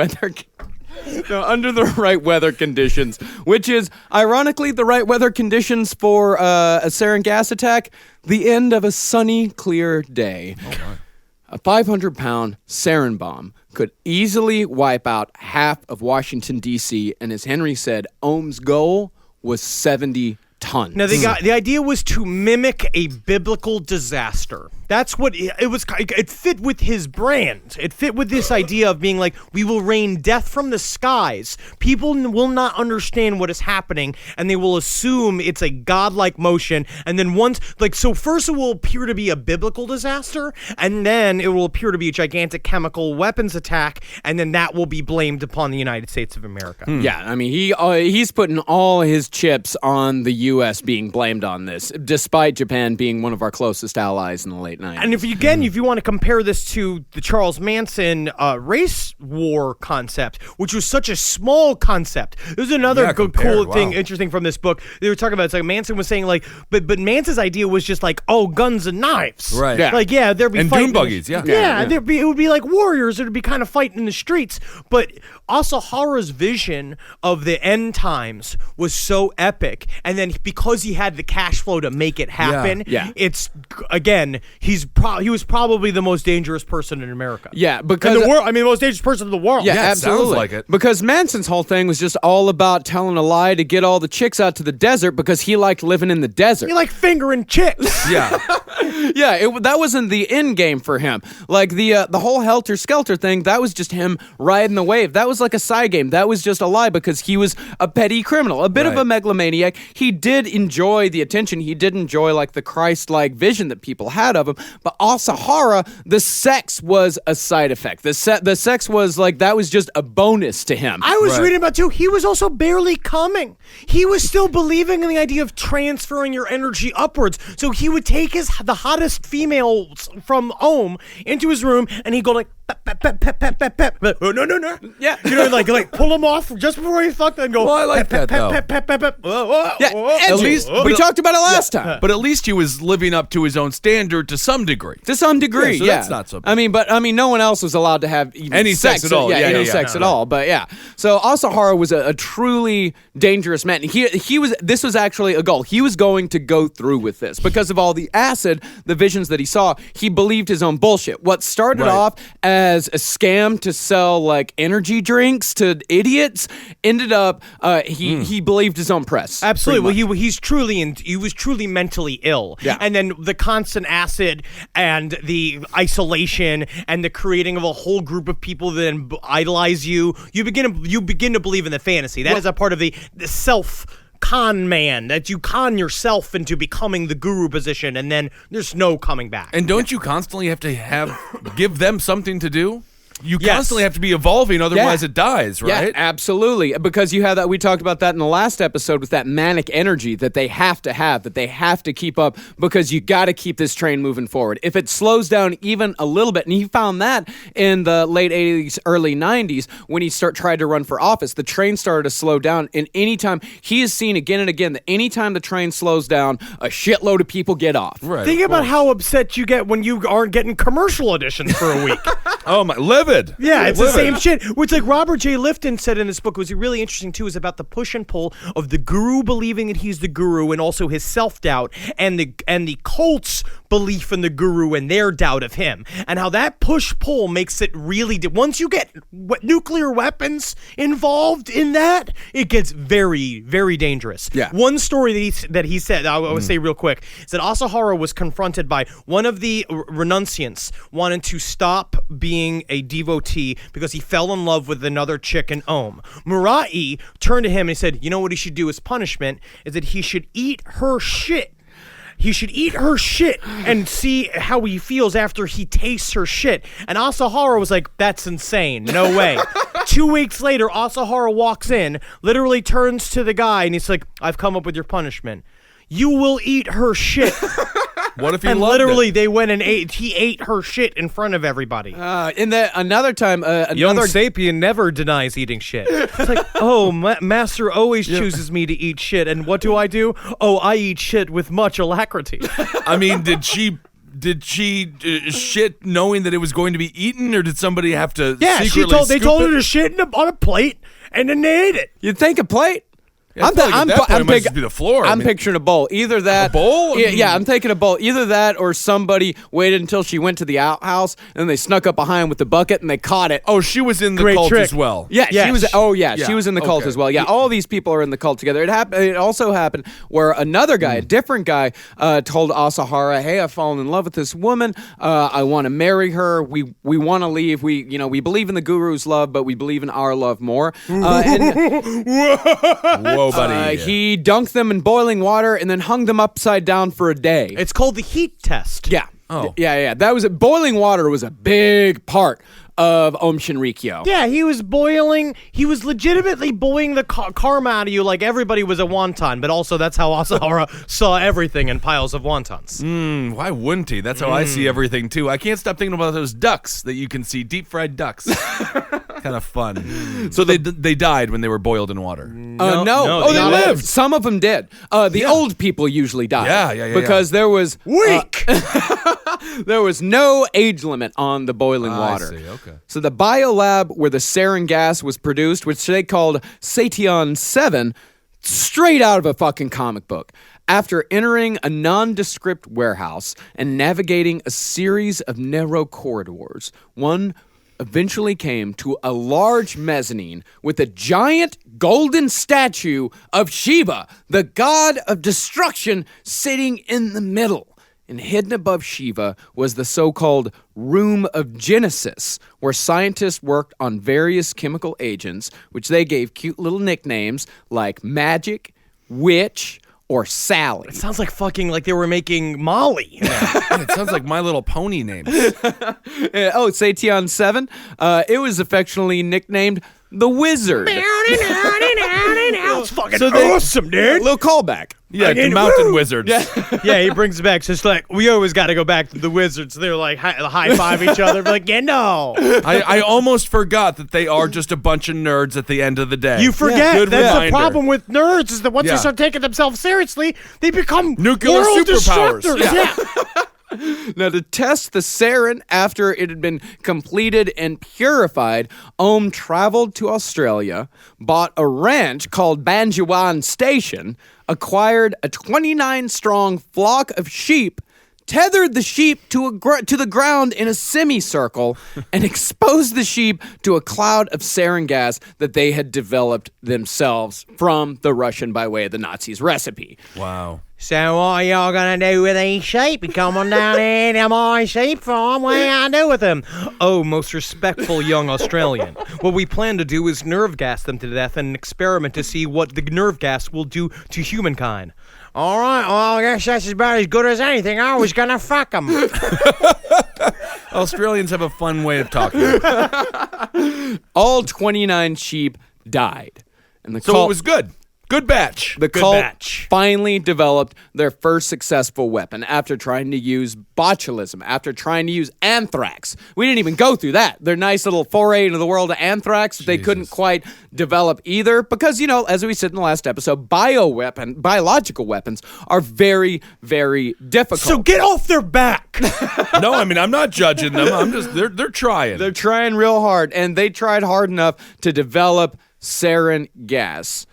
weather conditions, which is ironically the right weather conditions for a sarin gas attack, the end of a sunny, clear day. A 500-pound sarin bomb could easily wipe out half of Washington, D.C., and as Henry said, Ohm's goal was 70 tons. Now, the idea was to mimic a biblical disaster. That's what it was. It fit with his brand. It fit with this idea of being like, we will rain death from the skies. People will not understand what is happening, and they will assume it's a godlike motion. And then first it will appear to be a biblical disaster, and then it will appear to be a gigantic chemical weapons attack, and then that will be blamed upon the United States of America. Yeah, I mean, he's putting all his chips on the U.S. being blamed on this, despite Japan being one of our closest allies in the late 90s. And if you want to compare this to the Charles Manson race war concept, which was such a small concept, there's another interesting from this book. They were talking about, it's like Manson was saying, like, but Manson's idea was just like, oh, guns and knives, Right. Yeah. Like, yeah, there'd be And fighting dune buggies, yeah. it would be like warriors. It'd be kind of fighting in the streets. But Asahara's vision of the end times was so epic, and then because he had the cash flow to make it happen, it's again, he was probably the most dangerous person in America. Yeah, because in the world. I mean, the most dangerous person in the world. Yeah, Yeah, it absolutely. sounds like it. Because Manson's whole thing was just all about telling a lie to get all the chicks out to the desert because he liked living in the desert. You like fingering chicks. Yeah. Yeah, that wasn't the end game for him. Like the whole Helter Skelter thing, that was just him riding the wave. That was like a side game. That was just a lie because he was a petty criminal, a bit of a megalomaniac. He did enjoy the attention. He did enjoy like the Christ-like vision that people had of him. But Asahara, the sex was a side effect. The sex was like, that was just a bonus to him. I was reading about too. He was also barely coming. He was still believing in the idea of transferring your energy upwards. So he would take the hottest females from Ohm into his room, and he'd go like, pep, pep, pep, pep, pep, pep. Oh, no. Yeah. You know, like pull him off just before he fucked and go. Well, I like pep, that, though. pep, pep, pep, pep, pep. Yeah, at least we talked about it last time. But at least he was living up to his own standard to some degree. To some degree, so yeah. that's not so bad. I mean, no one else was allowed to have even Any sex at all. Yeah, Yeah, any yeah, sex yeah. at all. But yeah, so Asahara was a truly dangerous man. This was actually a goal. He was going to go through with this because of all the acid, the visions that he saw. He believed his own bullshit. What started off as a scam to sell like energy drinks to idiots ended up he believed his own press. Absolutely. Well, he was truly mentally ill. Yeah. And then the constant acid and the isolation and the creating of a whole group of people that then idolize you. You begin to believe in the fantasy. That is a part of the self con man, that you con yourself into becoming the guru position, and then there's no coming back. And don't you constantly have to give them something to do? You constantly have to be evolving, otherwise it dies, right? Yeah, absolutely. Because you have that, we talked about that in the last episode with that manic energy that they have to have, that they have to keep up, because you got to keep this train moving forward. If it slows down even a little bit, and he found that in the late 80s, early 90s, when he tried to run for office, the train started to slow down. And anytime, he has seen again and again that anytime the train slows down, a shitload of people get off. Right, think about how upset you get when you aren't getting commercial editions for a week. Oh my, livid. Yeah, it's the same shit. Which, like Robert J. Lifton said in this book, was really interesting too, is about the push and pull of the guru believing that he's the guru, and also his self-doubt, and the cult's belief in the guru and their doubt of him, and how that push-pull makes it really. Once you get nuclear weapons involved in that, it gets very, very dangerous. Yeah. One story that he said, I would say real quick, is that Asahara was confronted by one of the renunciants wanting to stop being a devotee because he fell in love with another chick in Om. Murai turned to him and he said, you know what he should do as punishment is that he should eat her shit. He should eat her shit and see how he feels after he tastes her shit. And Asahara was like, that's insane. No way. 2 weeks later, Asahara walks in, literally turns to the guy, and he's like, I've come up with your punishment. You will eat her shit. What if he and loved literally it? they went and he ate her shit in front of everybody. Another time, Young Sapien never denies eating shit. It's like, oh, Master always chooses me to eat shit, and what do? Oh, I eat shit with much alacrity. I mean, did she shit knowing that it was going to be eaten, or did somebody have to secretly they told her to shit on a plate, and then they ate it. You'd think a plate? Yeah, at that point, it might just be the floor. I'm picturing a bowl. Either that. A bowl? Yeah, I'm taking a bowl. Either that or somebody waited until she went to the outhouse and they snuck up behind with the bucket and they caught it. Oh, she was in the Great cult trick. as well. Yeah, Yes. she was. Oh, yeah, she was in the cult Okay. as well. Yeah, all these people are in the cult together. It also happened where another guy, a different guy, told Asahara, "Hey, I've fallen in love with this woman. I want to marry her. We want to leave. We believe in the guru's love, but we believe in our love more." Whoa, buddy. He dunked them in boiling water and then hung them upside down for a day. It's called the heat test. Yeah. Oh. Yeah. That was boiling water was a big part of Om Shinrikyo. Yeah, he was legitimately boiling the karma out of you like everybody was a wonton, but also that's how Asahara saw everything in piles of wontons. Why wouldn't he? That's how I see everything, too. I can't stop thinking about those ducks that you can see, deep-fried ducks. Kind of fun. So they died when they were boiled in water. No. no, They they lived. Some of them did. The old people usually died. Yeah. Because there was Weak! there was no age limit on the boiling water. I see, okay. So the biolab where the sarin gas was produced, which they called Sation 7, straight out of a fucking comic book. After entering a nondescript warehouse and navigating a series of narrow corridors, one eventually came to a large mezzanine with a giant golden statue of Shiva, the god of destruction, sitting in the middle. And hidden above Shiva was the so-called Room of Genesis, where scientists worked on various chemical agents, which they gave cute little nicknames like Magic, Witch, or Sally. It sounds like fucking like they were making Molly. It sounds like My Little Pony names. Sation 7, it was affectionately nicknamed the Wizard. It's fucking awesome, A dude. little callback. Yeah, the Mountain Wizards. Yeah, he brings it back. So it's like, we always got to go back to the Wizards. They're like, high five each other. Like, yeah, no. I almost forgot that they are just a bunch of nerds at the end of the day. You forget. Good That's reminder. the problem with nerds is that once Yeah. they start taking themselves seriously, they become Nuclear world superpowers. destructors. Yeah. Now, to test the sarin after it had been completed and purified, Om traveled to Australia, bought a ranch called Banjuan Station, acquired a 29-strong flock of sheep, tethered the sheep to the ground in a semicircle, and exposed the sheep to a cloud of sarin gas that they had developed themselves from the Russian by way of the Nazis recipe. Wow. So what are y'all gonna do with these sheep? Come on down here to my sheep farm. What are you gonna do with them? Oh, most respectful young Australian. What we plan to do is nerve gas them to death in an experiment to see what the nerve gas will do to humankind. All right, well, I guess that's about as good as anything. I was gonna fuck them. Australians have a fun way of talking. All 29 sheep died. And the So cult, it was good. Good batch. the good cult batch. finally developed their first successful weapon after trying to use botulism, after trying to use anthrax. We didn't even go through that. Their nice little foray into the world of anthrax, they couldn't quite develop either because, as we said in the last episode, biological weapons are very, very difficult. So get off their back. No, I mean, I'm not judging them. I'm just, they're trying. They're trying real hard, and they tried hard enough to develop sarin gas.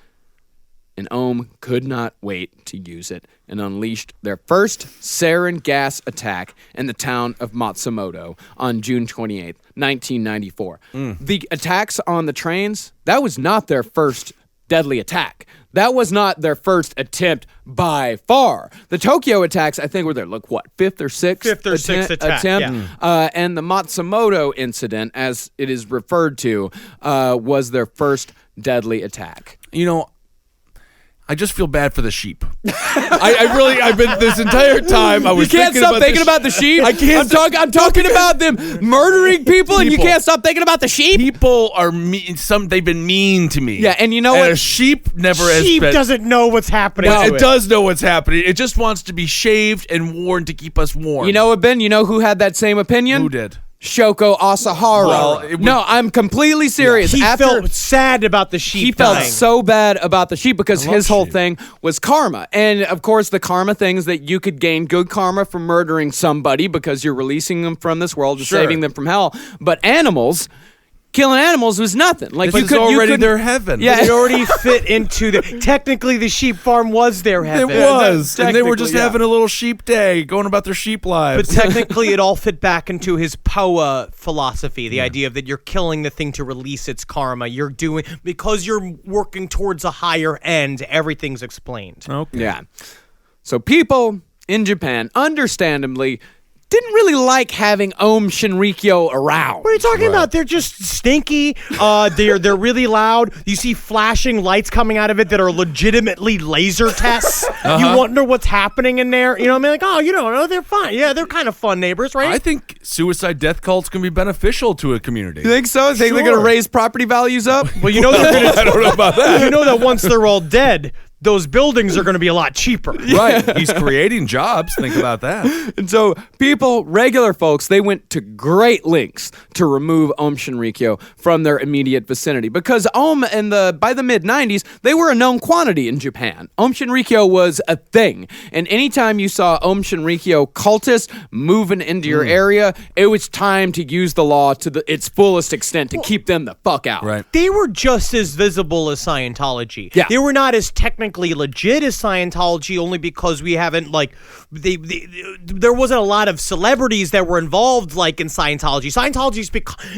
And Ohm could not wait to use it and unleashed their first sarin gas attack in the town of Matsumoto on June 28th, 1994. The attacks on the trains, that was not their first deadly attack. That was not their first attempt by far. The Tokyo attacks, I think, were their, fifth or sixth attack, attempt? yeah. And the Matsumoto incident, as it is referred to, was their first deadly attack. I just feel bad for the sheep. I've been this entire time. I was You can't stop thinking about the sheep. I can't. I'm talking about them murdering people, and you can't stop thinking about the sheep. People are mean. They've been mean to me. Yeah, and you know and what? A sheep never has Sheep been. doesn't know what's happening. But to it does know what's happening. It just wants to be shaved and worn to keep us warm. You know what, Ben? You know who had that same opinion? Who did? Shoko Asahara. Well, no, I'm completely serious. He After felt sad about the sheep he felt dying. so bad about the sheep because love his whole sheep. thing was karma. And of course, the karma things that you could gain good karma from murdering somebody because you're releasing them from this world and Sure. saving them from hell. But killing animals was nothing. Like This is already their heaven. Yeah, It already fit into the. Technically, the sheep farm was their It heaven. was. And they were just technically, yeah. having a little sheep day, going about their sheep But lives. technically, it all fit back into his Poa philosophy, the idea of that you're killing the thing to release its karma. You're doing because you're working towards a higher end. Everything's explained. Okay. Yeah. So people in Japan, understandably, didn't really like having Ohm Shinrikyo around. What are you talking about? They're just stinky. They're really loud. You see flashing lights coming out of it that are legitimately laser tests. You wonder what's happening in there. You know what I mean? Like, oh, you don't know. They're fine. Yeah, they're kind of fun neighbors, right? I think suicide death cults can be beneficial to a community. You think so? Think they're going to raise property values up? Well, you know they're gonna. I don't know about that. You know that once they're all dead, those buildings are going to be a lot cheaper. Right. He's creating jobs. Think about that. And so people, regular folks, they went to great lengths to remove Ohm Shinrikyo from their immediate vicinity because Ohm by the mid-90s, they were a known quantity in Japan. Ohm Shinrikyo was a thing. And anytime you saw Ohm Shinrikyo cultists moving into your area, it was time to use the law to its fullest extent to keep them the fuck out. Right. They were just as visible as Scientology. Yeah. They were not as technically legit as Scientology only because we haven't, there wasn't a lot of celebrities that were involved, like, in Scientology. Scientology's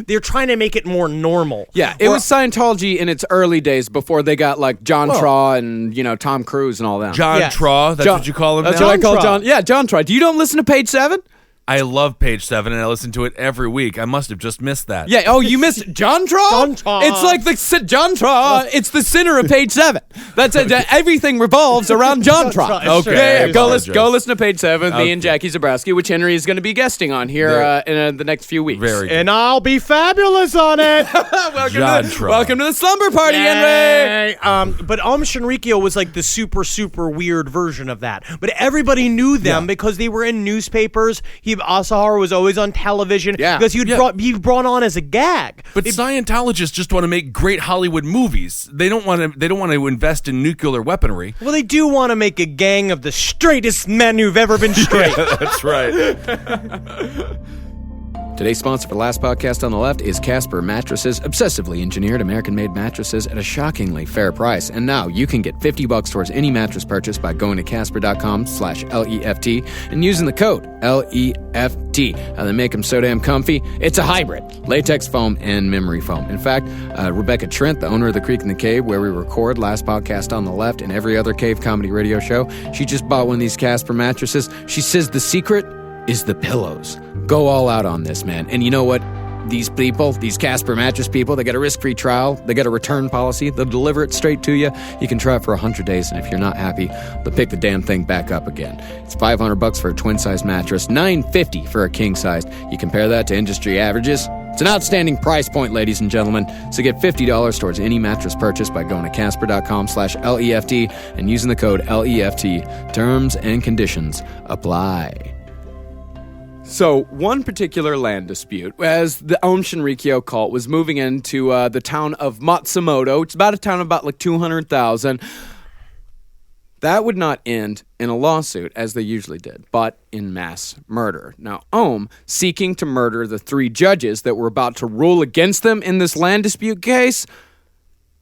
they're trying to make it more normal. Yeah, it was Scientology in its early days before they got, John Traw and, Tom Cruise and all that. John Yes. Traw, that's what you call him That's now? what I call Traw. John. Yeah, John Traw. You don't listen to Page 7? I love Page 7, and I listen to it every week. I must have just missed that. Yeah. Oh, you missed John Traw? John Traw. It's like John Traw. It's the center of Page 7. That's it. Everything revolves around John Traw. Traw, Okay. sure. Yeah, I go apologize. listen to Page 7. Me and Jackie Zabrowski, which Henry is going to be guesting on here in the next few weeks. Very good. And I'll be fabulous on it. John Traw. Welcome to the slumber party, Henry. But Shinrikyo was like the super, super weird version of that. But everybody knew them because they were in newspapers. Asahara was always on television because he brought on as a gag. But Scientologists just want to make great Hollywood movies. They don't want to invest in nuclear weaponry. Well, they do want to make a gang of the straightest men who've ever been straight. That's right. Today's sponsor for Last Podcast on the Left is Casper Mattresses, obsessively engineered American-made mattresses at a shockingly fair price. And now you can get $50 towards any mattress purchase by going to casper.com/LEFT and using the code LEFT. How they make them so damn comfy? It's a hybrid. Latex foam and memory foam. In fact, Rebecca Trent, the owner of The Creek and the Cave, where we record Last Podcast on the Left and every other cave comedy radio show, she just bought one of these Casper mattresses. She says the secret is the pillows. Go all out on this, man. And you know what? These people, these Casper mattress people, they get a risk-free trial. They get a return policy. They'll deliver it straight to you. You can try it for 100 days, and if you're not happy, they'll pick the damn thing back up again. It's $500 for a twin-size mattress, $950 for a king-size. You compare that to industry averages, it's an outstanding price point, ladies and gentlemen. So get $50 towards any mattress purchase by going to casper.com/LEFT and using the code LEFT. Terms and conditions apply. So, one particular land dispute, as the Aum Shinrikyo cult was moving into the town of Matsumoto, it's about a town of about like 200,000, that would not end in a lawsuit, as they usually did, but in mass murder. Now, Aum, seeking to murder the 3 judges that were about to rule against them in this land dispute case,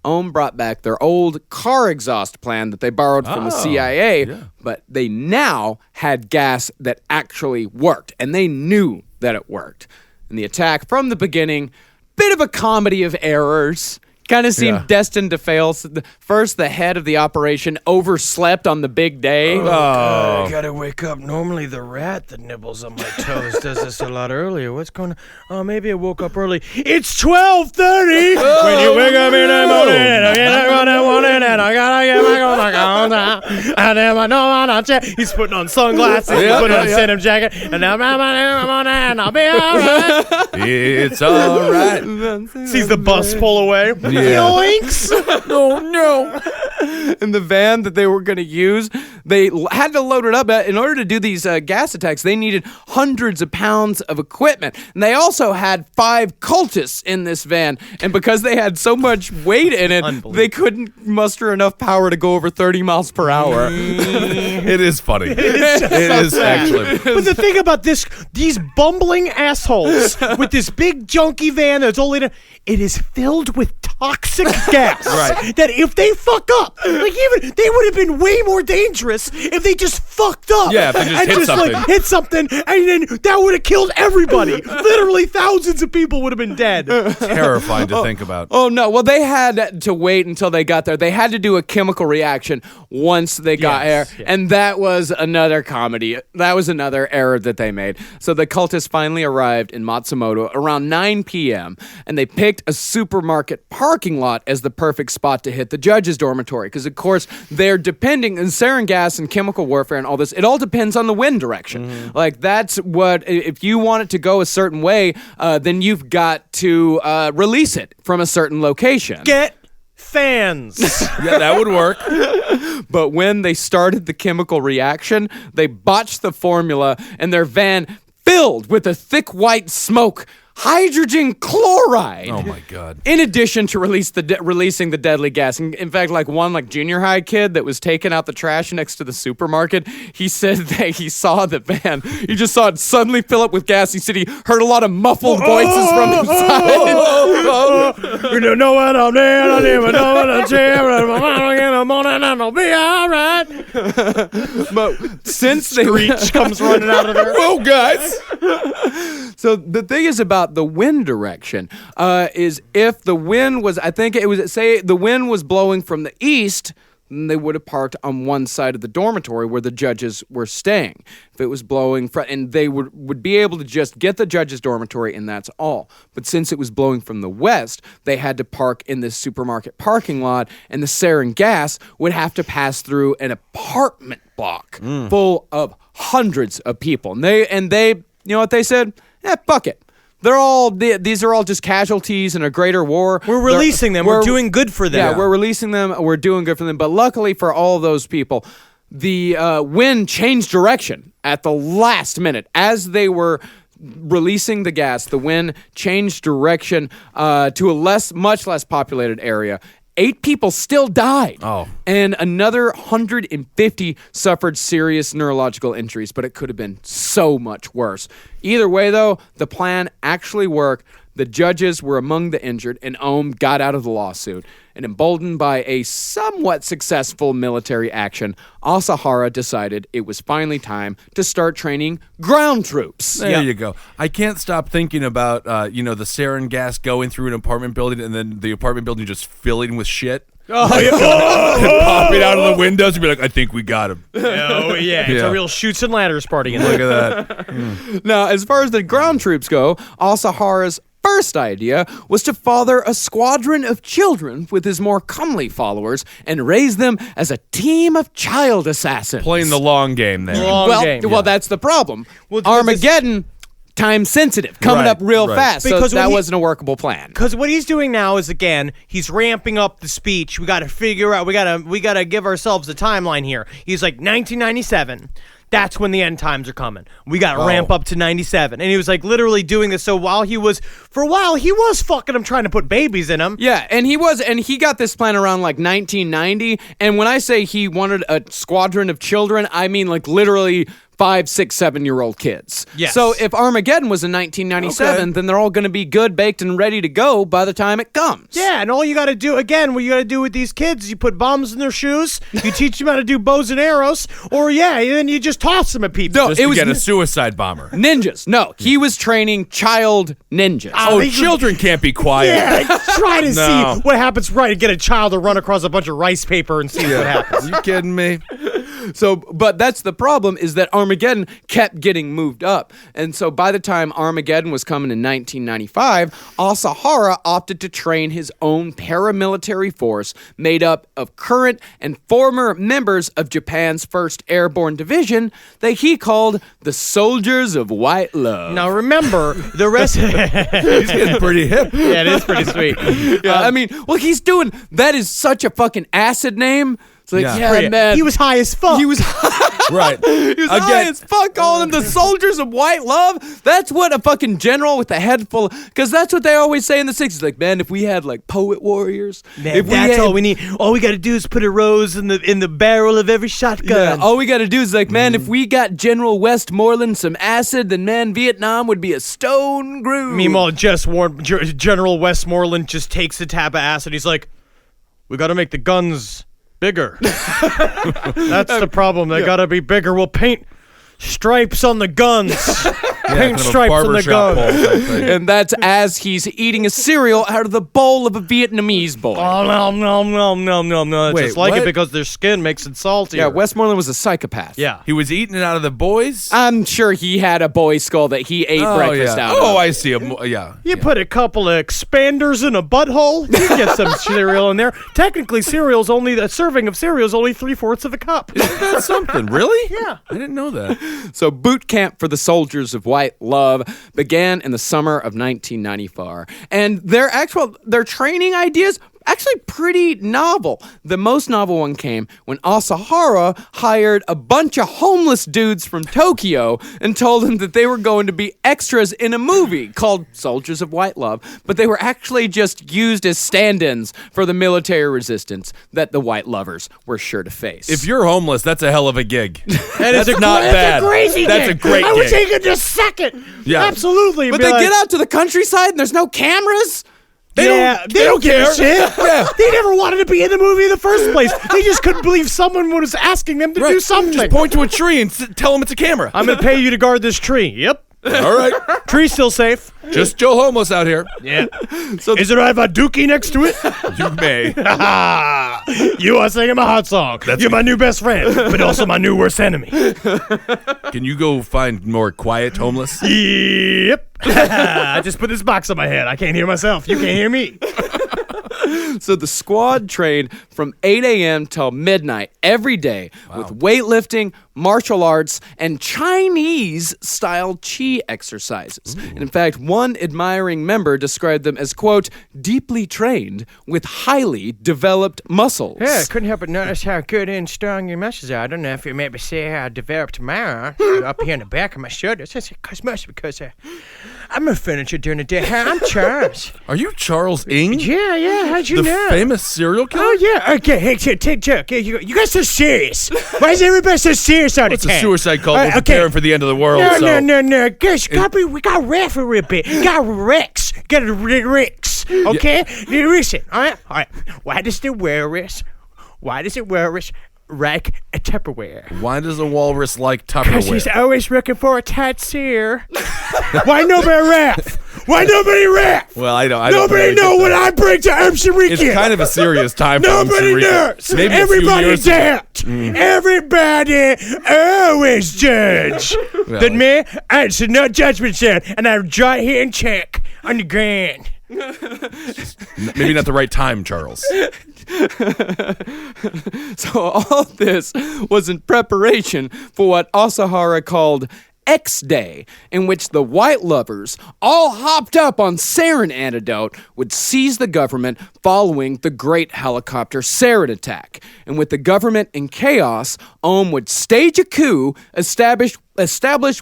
Aum brought back their old car exhaust plan that they borrowed from the CIA, but they now had gas that actually worked, and they knew that it worked. And the attack from the beginning, bit of a comedy of errors, kind of seemed destined to fail. So first, the head of the operation overslept on the big day. God, I gotta wake up. Normally the rat that nibbles on my toes does this a lot earlier. What's going on? Oh, maybe I woke up early. It's 12:30 when you wake up in the morning and I gotta get back on my counter. And then I know I'm not. He's putting on sunglasses, he's putting on a denim jacket, and now and I'll be alright. It's alright. Sees the bus pull away. Yoinks! Oh no! And the van that they were going to use, they had to load it up. In order to do these gas attacks, they needed hundreds of pounds of equipment. And they also had 5 cultists in this van. And because they had so much weight in it, they couldn't muster enough power to go over 30 miles per hour. It is funny. It is actually. But the thing about these bumbling assholes with this big junky van that's only it is filled with toxic gas. Right. That if they fuck up, like even they would have been way more dangerous if they just fucked up. Yeah, if they just hit something. Like hit something, and then that would have killed everybody. Literally thousands of people would have been dead. Terrifying to think about. Oh no! Well, they had to wait until they got there. They had to do a chemical reaction once they got there, and that was another comedy. That was another error that they made. So the cultists finally arrived in Matsumoto around 9 p.m. and they picked a supermarket parking lot as the perfect spot to hit the judge's dormitory. Because, of course, they're depending on sarin gas and chemical warfare and all this. It all depends on the wind direction. Like, that's what, if you want it to go a certain way, then you've got to release it from a certain location. Get fans. Yeah, that would work. But when they started the chemical reaction, they botched the formula and their van filled with a thick white smoke. Hydrogen chloride. Oh my God! In addition to releasing the deadly gas, in fact, like one junior high kid that was taking out the trash next to the supermarket, he said that he saw the van. He just saw it suddenly fill up with gas. He said he heard a lot of muffled voices from inside. You don't know what I'm doing. I don't even know what I'm doing. In the morning, and I'll be all right. But since Screech comes running out of there. Whoa, guys! So the thing is about the wind direction is if the wind was, I think it was, say the wind was blowing from the east, then they would have parked on one side of the dormitory where the judges were staying. If it was blowing from, and they would be able to just get the judges' dormitory and that's all. But since it was blowing from the west, they had to park in this supermarket parking lot, and the sarin gas would have to pass through an apartment block full of hundreds of people. And they, you know what they said? Fuck it. These are all just casualties in a greater war. We're releasing them. We're doing good for them. Yeah, we're releasing them. We're doing good for them. But luckily for all those people, the wind changed direction at the last minute. As they were releasing the gas, the wind changed direction to a much less populated area. 8 people still died. Oh. And another 150 suffered serious neurological injuries, but it could have been so much worse. Either way, though, the plan actually worked. The judges were among the injured, and Ohm got out of the lawsuit. And emboldened by a somewhat successful military action, Asahara decided it was finally time to start training ground troops. There you go. I can't stop thinking about, the sarin gas going through an apartment building and then the apartment building just filling with shit. Oh, yeah. And popping out of the windows and be like, I think we got him. Oh, yeah. It's a real shoots and ladders party. Look at that. Now, as far as the ground troops go, Asahara's first idea was to father a squadron of children with his more comely followers and raise them as a team of child assassins. Playing the long game there. Well, that's the problem. Armageddon, time sensitive, coming up real fast. Because so that wasn't a workable plan. Because what he's doing now is, again, he's ramping up the speech. We got to figure out. We got to give ourselves a timeline here. He's like 1997. That's when the end times are coming. We got to ramp up to 97. And he was like literally doing this. So for a while, he was fucking him, trying to put babies in him. Yeah, and he got this plan around like 1990. And when I say he wanted a squadron of children, I mean like literally 5, 6, 7-year-old kids. Yes. So if Armageddon was in 1997, then they're all going to be good, baked, and ready to go by the time it comes. Yeah, and all you got to do, again, what you got to do with these kids is you put bombs in their shoes, you teach them how to do bows and arrows, or then you just toss them at people. No, Just to get a suicide bomber. Ninjas. No, he was training child ninjas. Children can't be quiet. Yeah, try to see what happens. Right, get a child to run across a bunch of rice paper and see what happens. Are you kidding me? So, but that's the problem, is that Armageddon kept getting moved up. And so by the time Armageddon was coming in 1995, Asahara opted to train his own paramilitary force made up of current and former members of Japan's 1st Airborne Division that he called the Soldiers of White Love. Now remember, the rest... He's getting pretty hip. Yeah, it is pretty sweet. He's doing... That is such a fucking acid name. It's like, man. He was high as fuck. He was Right. He was high as fuck, calling them the Soldiers of White Love. That's what a fucking general with a head full of... Because that's what they always say in the 60s. Like, man, if we had, like, poet warriors... Man, all we need. All we got to do is put a rose in the barrel of every shotgun. Yeah, all we got to do is, like, man, if we got General Westmoreland some acid, then, man, Vietnam would be a stone groove. Meanwhile, General Westmoreland just takes a tab of acid. He's like, we got to make the guns... bigger. That's the problem. They gotta be bigger. We'll paint stripes on the guns. Paint stripes on the guns. And that's as he's eating a cereal out of the bowl of a Vietnamese boy. Oh, no. Wait, just like what? it because their skin makes it salty. Yeah, Westmoreland was a psychopath. Yeah. He was eating it out of the boys? I'm sure he had a boy skull that he ate breakfast out of. Oh, I see. Yeah. Put a couple of expanders in a butthole, you get some cereal in there. Technically, a serving of cereal is only 3/4 of a cup. Isn't that something? Really? Yeah. I didn't know that. So boot camp for the Soldiers of White Love began in the summer of 1994. And their training ideas actually pretty novel. The most novel one came when Asahara hired a bunch of homeless dudes from Tokyo and told them that they were going to be extras in a movie called Soldiers of White Love, but they were actually just used as stand-ins for the military resistance that the White Lovers were sure to face. If you're homeless, that's a hell of a gig. That's not bad. That's a crazy gig. That's a great I would gig. take it just second. Yeah. Absolutely. But they get out to the countryside and there's no cameras? They don't give a shit. Yeah. They never wanted to be in the movie in the first place. They just couldn't believe someone was asking them to do something. Just point to a tree and tell them it's a camera. I'm going to pay you to guard this tree. Yep. All right. Tree's still safe. Just Joe Homeless out here. Yeah. So is it I have a dookie next to it? You may. You are singing my hot song. You're my new best friend, but also my new worst enemy. Can you go find more quiet homeless? Yep. I just put this box on my head. I can't hear myself. You can't hear me. So the squad trained from 8 a.m. till midnight every day with weightlifting, martial arts, and Chinese-style chi exercises. And in fact, one admiring member described them as, quote, deeply trained with highly developed muscles. Yeah, I couldn't help but notice how good and strong your muscles are. I don't know if you maybe see how I developed mine up here in the back of my shoulders. That's because I'm a furniture during the day. Hi, I'm Charles. Are you Charles Ng? Yeah. How'd you The know? famous serial killer? Oh, yeah. Okay, hey, take joke. You guys so serious. Why is everybody so serious this out of It's a 10. suicide cult. We're preparing for the end of the world. No. Guys, we got rap for a bit. Got Rex. Got a Rex. Okay? Listen, all right. Why does it wear this like a Tupperware? Why does a walrus like Because he's Tupperware? always looking for a tatsier. Why nobody rap? Why nobody rap? Well, I don't. Nobody know what I bring to Shinrikyo. It's kind of a serious time for Nobody Shinrikyo. knows. Maybe a few Everybody years ago. doubt. Everybody always judge. But me, it's a no judgment zone, and I right here and check on the ground. Maybe not the right time, Charles. So all this was in preparation for what Asahara called X Day, in which the white lovers, all hopped up on sarin antidote, would seize the government following the Great Helicopter Sarin Attack. And with the government in chaos, Ohm would stage a coup, establish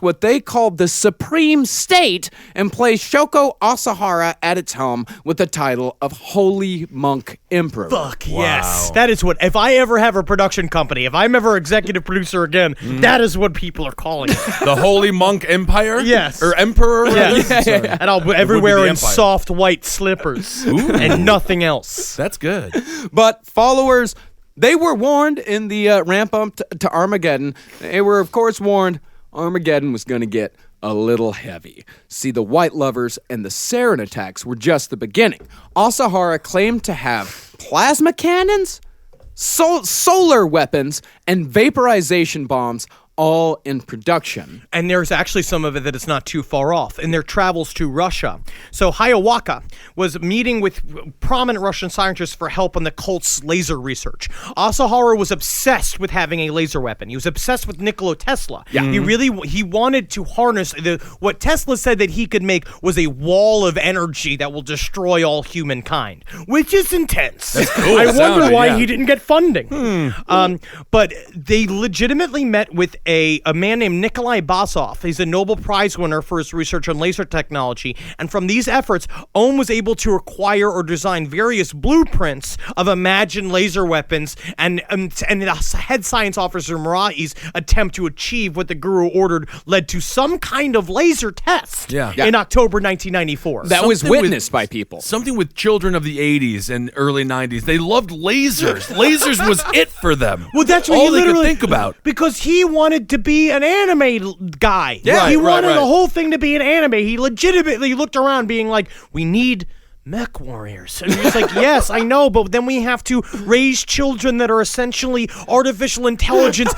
what they called the Supreme State, and place Shoko Asahara at its helm with the title of Holy Monk Emperor. Fuck yes. That is what, if I ever have a production company, if I'm ever executive producer again, that is what people are calling it. The Holy Monk Empire? Yes. Or Emperor? Yes. Yeah. And I'll everywhere the in Empire. soft white slippers and nothing else. That's good. But followers, they were warned in the ramp up to Armageddon. They were, of course, warned Armageddon was going to get a little heavy. See, the white lovers and the sarin attacks were just the beginning. Asahara claimed to have plasma cannons, solar weapons, and vaporization bombs all in production. And there's actually some of it that is not too far off in their travels to Russia. So Hiawatha was meeting with prominent Russian scientists for help on the cult's laser research. Asahara was obsessed with having a laser weapon. He was obsessed with Nikola Tesla. Yeah. He wanted to harness what Tesla said that he could make was a wall of energy that will destroy all humankind, which is intense. That's cool. I wonder Sounded, why yeah. he didn't get funding. But they legitimately met with a man named Nikolai Basov. He's a Nobel Prize winner for his research on laser technology. And from these efforts, Ohm was able to acquire or design various blueprints of imagined laser weapons, and the head science officer Marahi's attempt to achieve what the guru ordered led to some kind of laser test in October 1994. That was witnessed by people. Something with children of the 80s and early 90s. They loved lasers. Lasers was it for them. Well, that's what all he they could literally think about. Because he wanted to be an anime guy. Yeah, he right, wanted right. the whole thing to be an anime. He legitimately looked around being like, we need mech warriors. And he's like, yes, I know, but then we have to raise children that are essentially artificial intelligence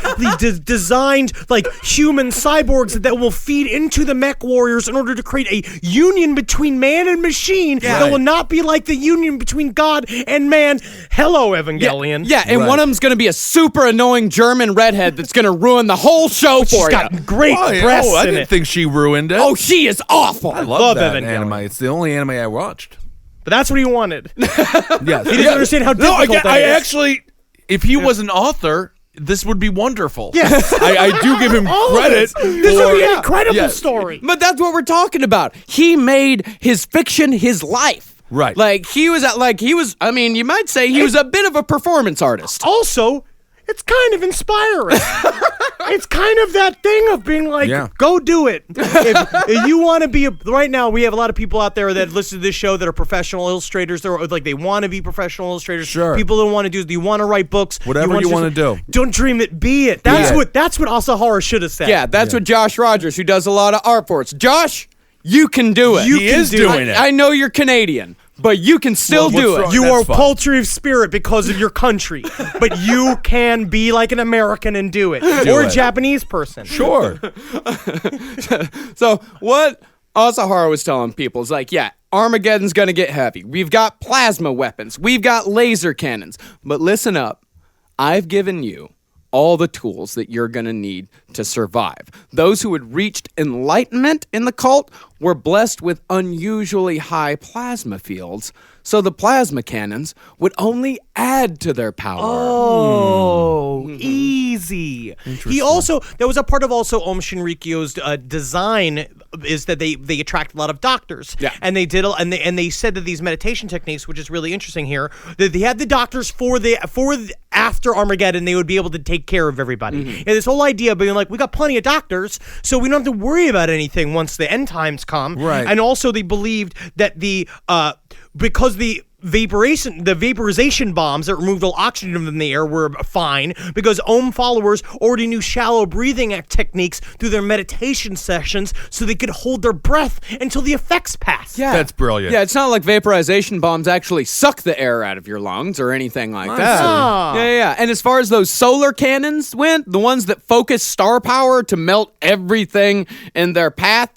designed like human cyborgs that will feed into the mech warriors in order to create a union between man and machine that will not be like the union between God and man. Hello, Evangelion. Yeah, and one of them's going to be a super annoying German redhead that's going to ruin the whole show She's for you. got great breasts I in didn't it. think she ruined it. Oh, she is awful. I love that Evangelion. anime. It's the only anime I watched. But that's what he wanted. Yes. He didn't understand how difficult that I is. actually, if he was an author, this would be wonderful. Yes. I do give him All of credit. This would be an for- incredible Yes. story. But that's what we're talking about. He made his fiction his life. Right. I mean, you might say he was a bit of a performance artist. Also, it's kind of inspiring. It's kind of that thing of being like, go do it. If you want to be right now, we have a lot of people out there that listen to this show that are professional illustrators. They're like, they want to be professional illustrators. Sure. People don't want to do. Do you want to write books? Whatever you want to do. Don't dream it. Be it. That's what Asahara should have said. Yeah, that's what Josh Rogers, who does a lot of art for us. Josh, you can do it. He is doing it. I know you're Canadian, but you can still do what's it. wrong? You That's are fine. paltry of spirit because of your country, but you can be like an American and do it, or a it. Japanese person. Sure. So what Asahara was telling people is like, yeah, Armageddon's gonna get heavy. We've got plasma weapons. We've got laser cannons. But listen up. I've given you all the tools that you're gonna need to survive. Those who had reached enlightenment in the cult were blessed with unusually high plasma fields, so the plasma cannons would only add to their power. Oh, easy. He also, there was a part of also Om Shinrikyo's design is that they attract a lot of doctors. Yeah. And they did, and they said that these meditation techniques, which is really interesting here, that they had the doctors after Armageddon, they would be able to take care of everybody. And this whole idea of being like, we got plenty of doctors, so we don't have to worry about anything once the end times come. Right. And also they believed that because the vaporization bombs that removed all oxygen from the air were fine because Om followers already knew shallow breathing techniques through their meditation sessions so they could hold their breath until the effects passed. Yeah. That's brilliant. Yeah, it's not like vaporization bombs actually suck the air out of your lungs or anything like that. Yeah. And as far as those solar cannons went, the ones that focus star power to melt everything in their path,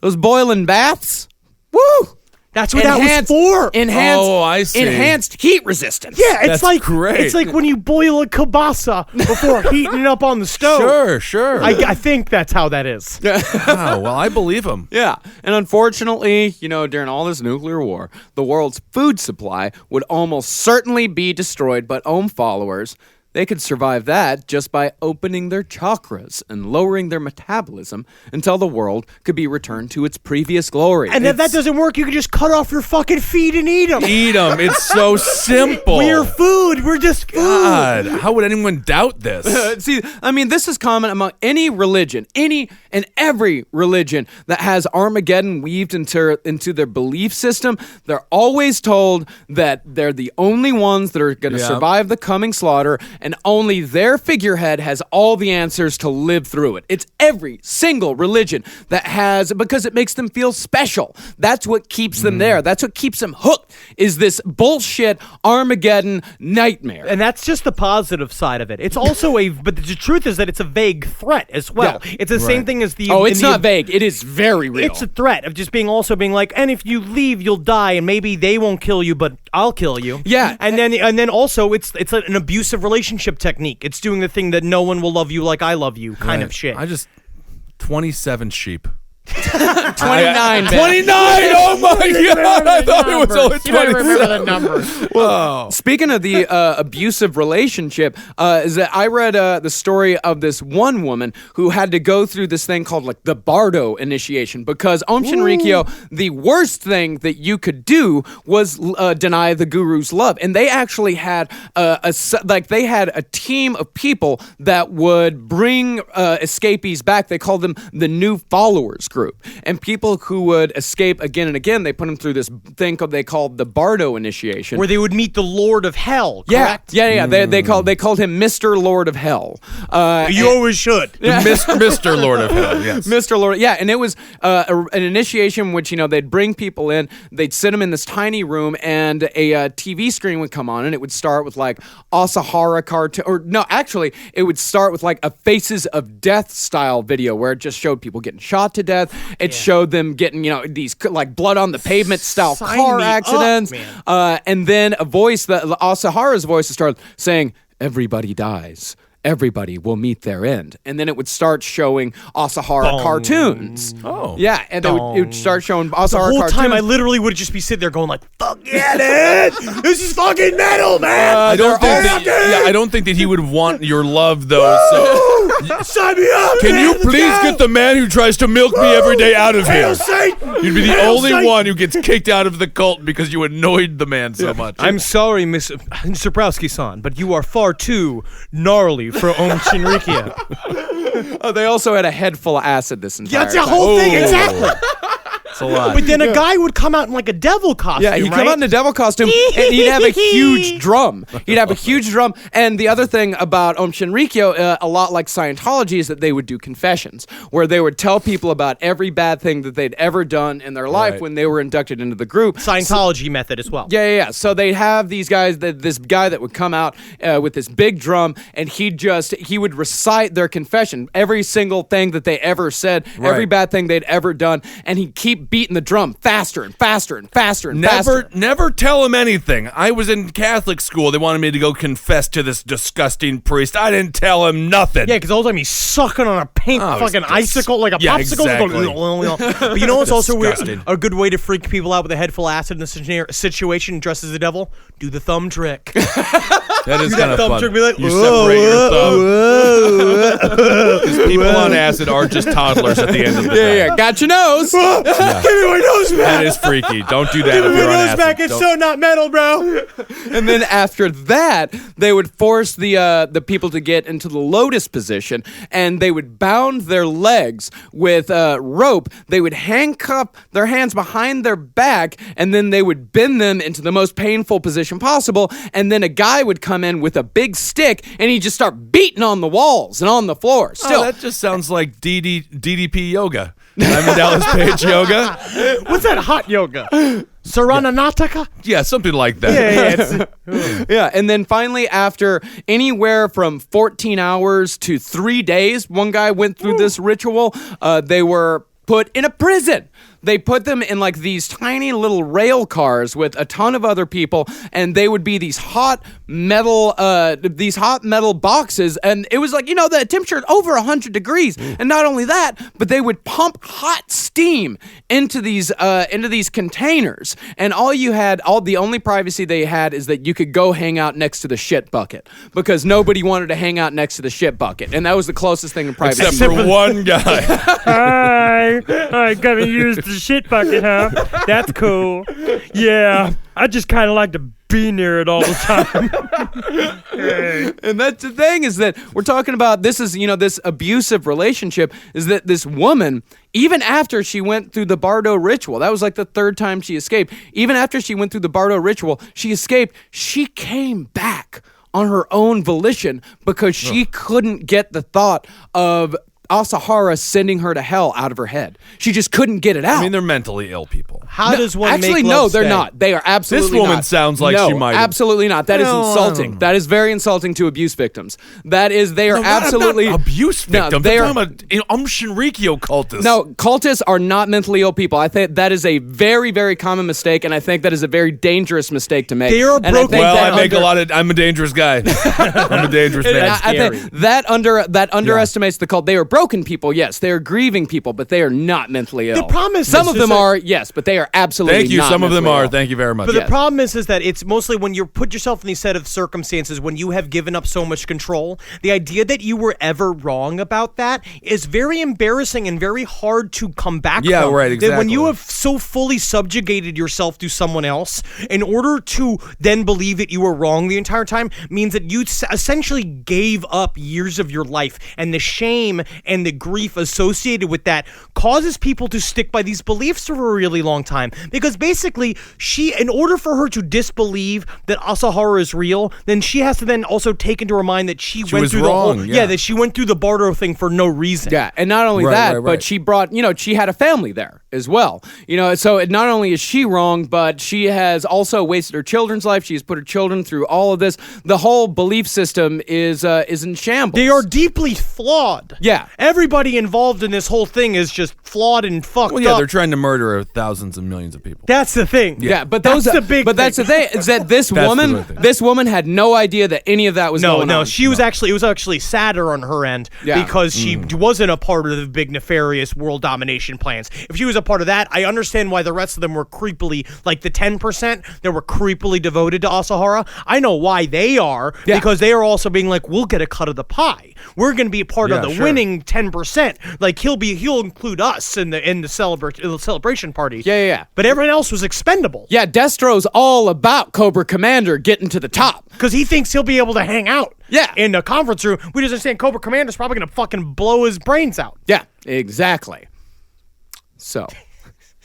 those boiling baths, woo! That's what that was for. I see. Enhanced heat resistance. Yeah, it's That's like great. It's like when you boil a kielbasa before heating it up on the stove. Sure. I think that's how that is. Wow, well, I believe him. Yeah, and unfortunately, during all this nuclear war, the world's food supply would almost certainly be destroyed, but Om followers, they could survive that just by opening their chakras and lowering their metabolism until the world could be returned to its previous glory. And if that doesn't work, you can just cut off your fucking feet and eat them. Eat them. It's so simple. We're food. We're just food. God, how would anyone doubt this? See, I mean, this is common among any religion, any and every religion that has Armageddon weaved into their belief system. They're always told that they're the only ones that are going to survive the coming slaughter, and only their figurehead has all the answers to live through it. It's every single religion that has, because it makes them feel special. That's what keeps them there. That's what keeps them hooked, is this bullshit Armageddon nightmare. And that's just the positive side of it. It's also but the truth is that it's a vague threat as well. Yeah. It's the same thing as the... Oh, it's not vague. It is very real. It's a threat of just being like, and if you leave, you'll die, and maybe they won't kill you, but I'll kill you. Yeah. And then also it's an abusive relationship technique. It's doing the thing that no one will love you like I love you kind of shit. 27 sheep. 29. 29! Oh my God! I thought it was only 27. You don't remember the numbers. Wow. Speaking of the abusive relationship, is that I read the story of this one woman who had to go through this thing called like the Bardo initiation because Om Shinrikyo, the worst thing that you could do was deny the guru's love, and they actually had they had a team of people that would bring escapees back. They called them the New Followers Group, and people who would escape again and again, they put them through this thing they called the Bardo initiation, where they would meet the Lord of Hell. Correct? Yeah. They called him Mr. Lord of Hell. You always should. Mr. Lord of Hell. Yes, Mr. Lord. Yeah, and it was an initiation which they'd bring people in, they'd sit them in this tiny room, and a TV screen would come on, and it would start with like Asahara cartoon, or no, actually, it would start with like a Faces of Death style video where it just showed people getting shot to death. It showed them getting, these like blood on the pavement style car accidents. And then a voice, Asahara's voice started saying, "Everybody dies. Everybody will meet their end." And then it would start showing Asahara cartoons. Oh. Yeah, and it would start showing Asahara The whole cartoons. time I literally would just be sitting there going like, fuck yeah, dude! This is fucking metal, man! I don't think that he would want your love though. So sign me up! can you please get the man who tries to milk me every day out of here? You'd be the only one who gets kicked out of the cult because you annoyed the man so much. I'm sorry, Miss Zabrowski-san, but you are far too gnarly for Om Shinrikyo. They also had a head full of acid this entire That's the time. whole thing, exactly. It's a lot. But then a guy would come out in like a devil costume. Yeah, he'd come right? out in a devil costume, and he'd have a huge drum. And the other thing about Om Shinrikyo, a lot like Scientology, is that they would do confessions, where they would tell people about every bad thing that they'd ever done in their life when they were inducted into the group. Scientology method as well. Yeah. So they'd have these guys, this guy that would come out with this big drum, and he would recite their confession, every single thing that they ever said, every bad thing they'd ever done, and he'd keep beating the drum faster and faster and faster and faster. Never tell him anything. I was in Catholic school. They wanted me to go confess to this disgusting priest. I didn't tell him nothing. Yeah, because all the time he's sucking on a paint fucking icicle, like a popsicle. Exactly. But you know what's also weird? Disgusting. A good way to freak people out with a head full of acid in the situation dressed as the devil? Do the thumb trick. That is Do kind that of thumb fun. trick, be like, You separate your thumb. Because people on acid are just toddlers at the end of the day. Yeah, got your nose. Yeah. Yeah. Give me my nose back. That is freaky. Don't do that Give if me you're my on nose acid. back. It's Don't- so not metal, bro. And then after that, they would force the people to get into the lotus position, and they would bound their legs with rope. They would handcuff their hands behind their back, and then they would bend them into the most painful position possible. And then a guy would come in with a big stick, and he'd just start beating on the walls and on the floor. Still, that just sounds like DDP yoga. Diamond Dallas Page yoga. What's that hot yoga? Sarananataka? Yeah, something like that. Yeah. yeah, and then finally, after anywhere from 14 hours to 3 days, one guy went through this ritual. They were put in a prison. They put them in like these tiny little rail cars with a ton of other people, and they would be these hot metal boxes, and it was like, the temperature over 100 degrees. And not only that, but they would pump hot steam into these containers, and the only privacy they had is that you could go hang out next to the shit bucket, because nobody wanted to hang out next to the shit bucket, and that was the closest thing to privacy. Except for one guy. I gotta use the shit bucket, huh? That's cool. Yeah, I just kind of like to be near it all the time. And that's the thing, is that we're talking about this abusive relationship, is that this woman, even after she went through the Bardo ritual, that was like the third time she escaped, even after she went through the Bardo ritual, she escaped, she came back on her own volition because she couldn't get the thought of Asahara sending her to hell out of her head. She just couldn't get it out. I mean, they're mentally ill people. How does one actually, make no, love they're stay? not. They are absolutely This woman not. sounds like no, she might have. absolutely not. That is No, I insulting. don't know. That is very insulting to abuse victims. They are No, absolutely not abuse No, victims. they I'm are. talking about Shinrikyo cultists. No, cultists are not mentally ill people. I think that is a very, very common mistake, and I think that is a very dangerous mistake to make. They are And I broken. think Well, that I make under- a lot of. I'm a dangerous guy. I'm a dangerous And man. I think that underestimates the cult. They are broken people, yes. They are grieving people, but they are not mentally ill. The problem is some this of is them that- are, yes, but they are absolutely Thank you. not Some of them mentally are. ill. Thank you very much. But Yes. the problem is that it's mostly when you put yourself in these set of circumstances when you have given up so much control. The idea that you were ever wrong about that is very embarrassing and very hard to come back Yeah, from. right, That when you exactly. have so fully subjugated yourself to someone else, in order to then believe that you were wrong the entire time, means that you essentially gave up years of your life, and the shame and the grief associated with that causes people to stick by these beliefs for a really long time. Because basically, in order for her to disbelieve that Asahara is real, then she has to then also take into her mind that she went was through wrong, the whole, yeah. that she went through the Bardo thing for no reason. Yeah, and not only Right, that, right, but right. she brought, she had a family there as well. So not only is she wrong, but she has also wasted her children's life. She has put her children through all of this. The whole belief system is in shambles. They are deeply flawed. Yeah. Everybody involved in this whole thing is just flawed and fucked Well, yeah, up. they're trying to murder thousands and millions of people. That's the thing. Yeah, but that's those the big But that's the thing, is that this That's the woman, big thing. this woman had no idea that any of that was going on. No, she was actually, it was actually sadder on her end Yeah. because she wasn't a part of the big nefarious world domination plans. If she was a part of that, I understand why the rest of them were creepily, like the 10% that were creepily devoted to Asahara. I know why they are, Yeah. because they are also being like, we'll get a cut of the pie. We're going to be a part of Yeah, the sure. winning 10%. Like he'll include us in the celebration party. Yeah. But everyone else was expendable. Yeah, Destro's all about Cobra Commander getting to the top. Because he thinks he'll be able to hang out Yeah. in the conference room. We just understand Cobra Commander's probably going to fucking blow his brains out. Yeah, exactly. So...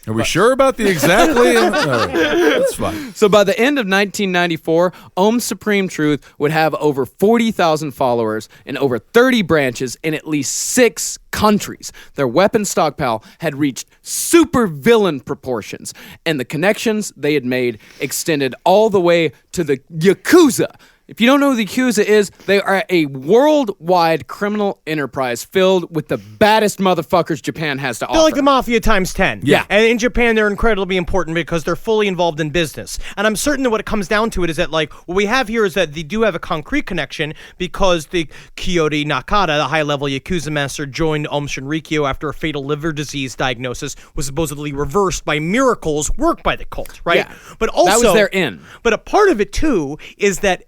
Are we sure about the exactly? That's fine. So by the end of 1994, Ohm's Supreme Truth would have over 40,000 followers in over 30 branches in at least 6 countries. Their weapon stockpile had reached supervillain proportions, and the connections they had made extended all the way to the Yakuza. If you don't know who the Yakuza is, they are a worldwide criminal enterprise filled with the baddest motherfuckers Japan has to offer. They're like the mafia times 10. Yeah. And in Japan, they're incredibly important because they're fully involved in business. And I'm certain that what it comes down to it is that, like, what we have here is that they do have a concrete connection because the Kyoto Nakata, the high-level Yakuza master, joined Om Shinrikyo after a fatal liver disease diagnosis was supposedly reversed by miracles worked by the cult, right? Yeah. But also... That was their in. But a part of it, too, is that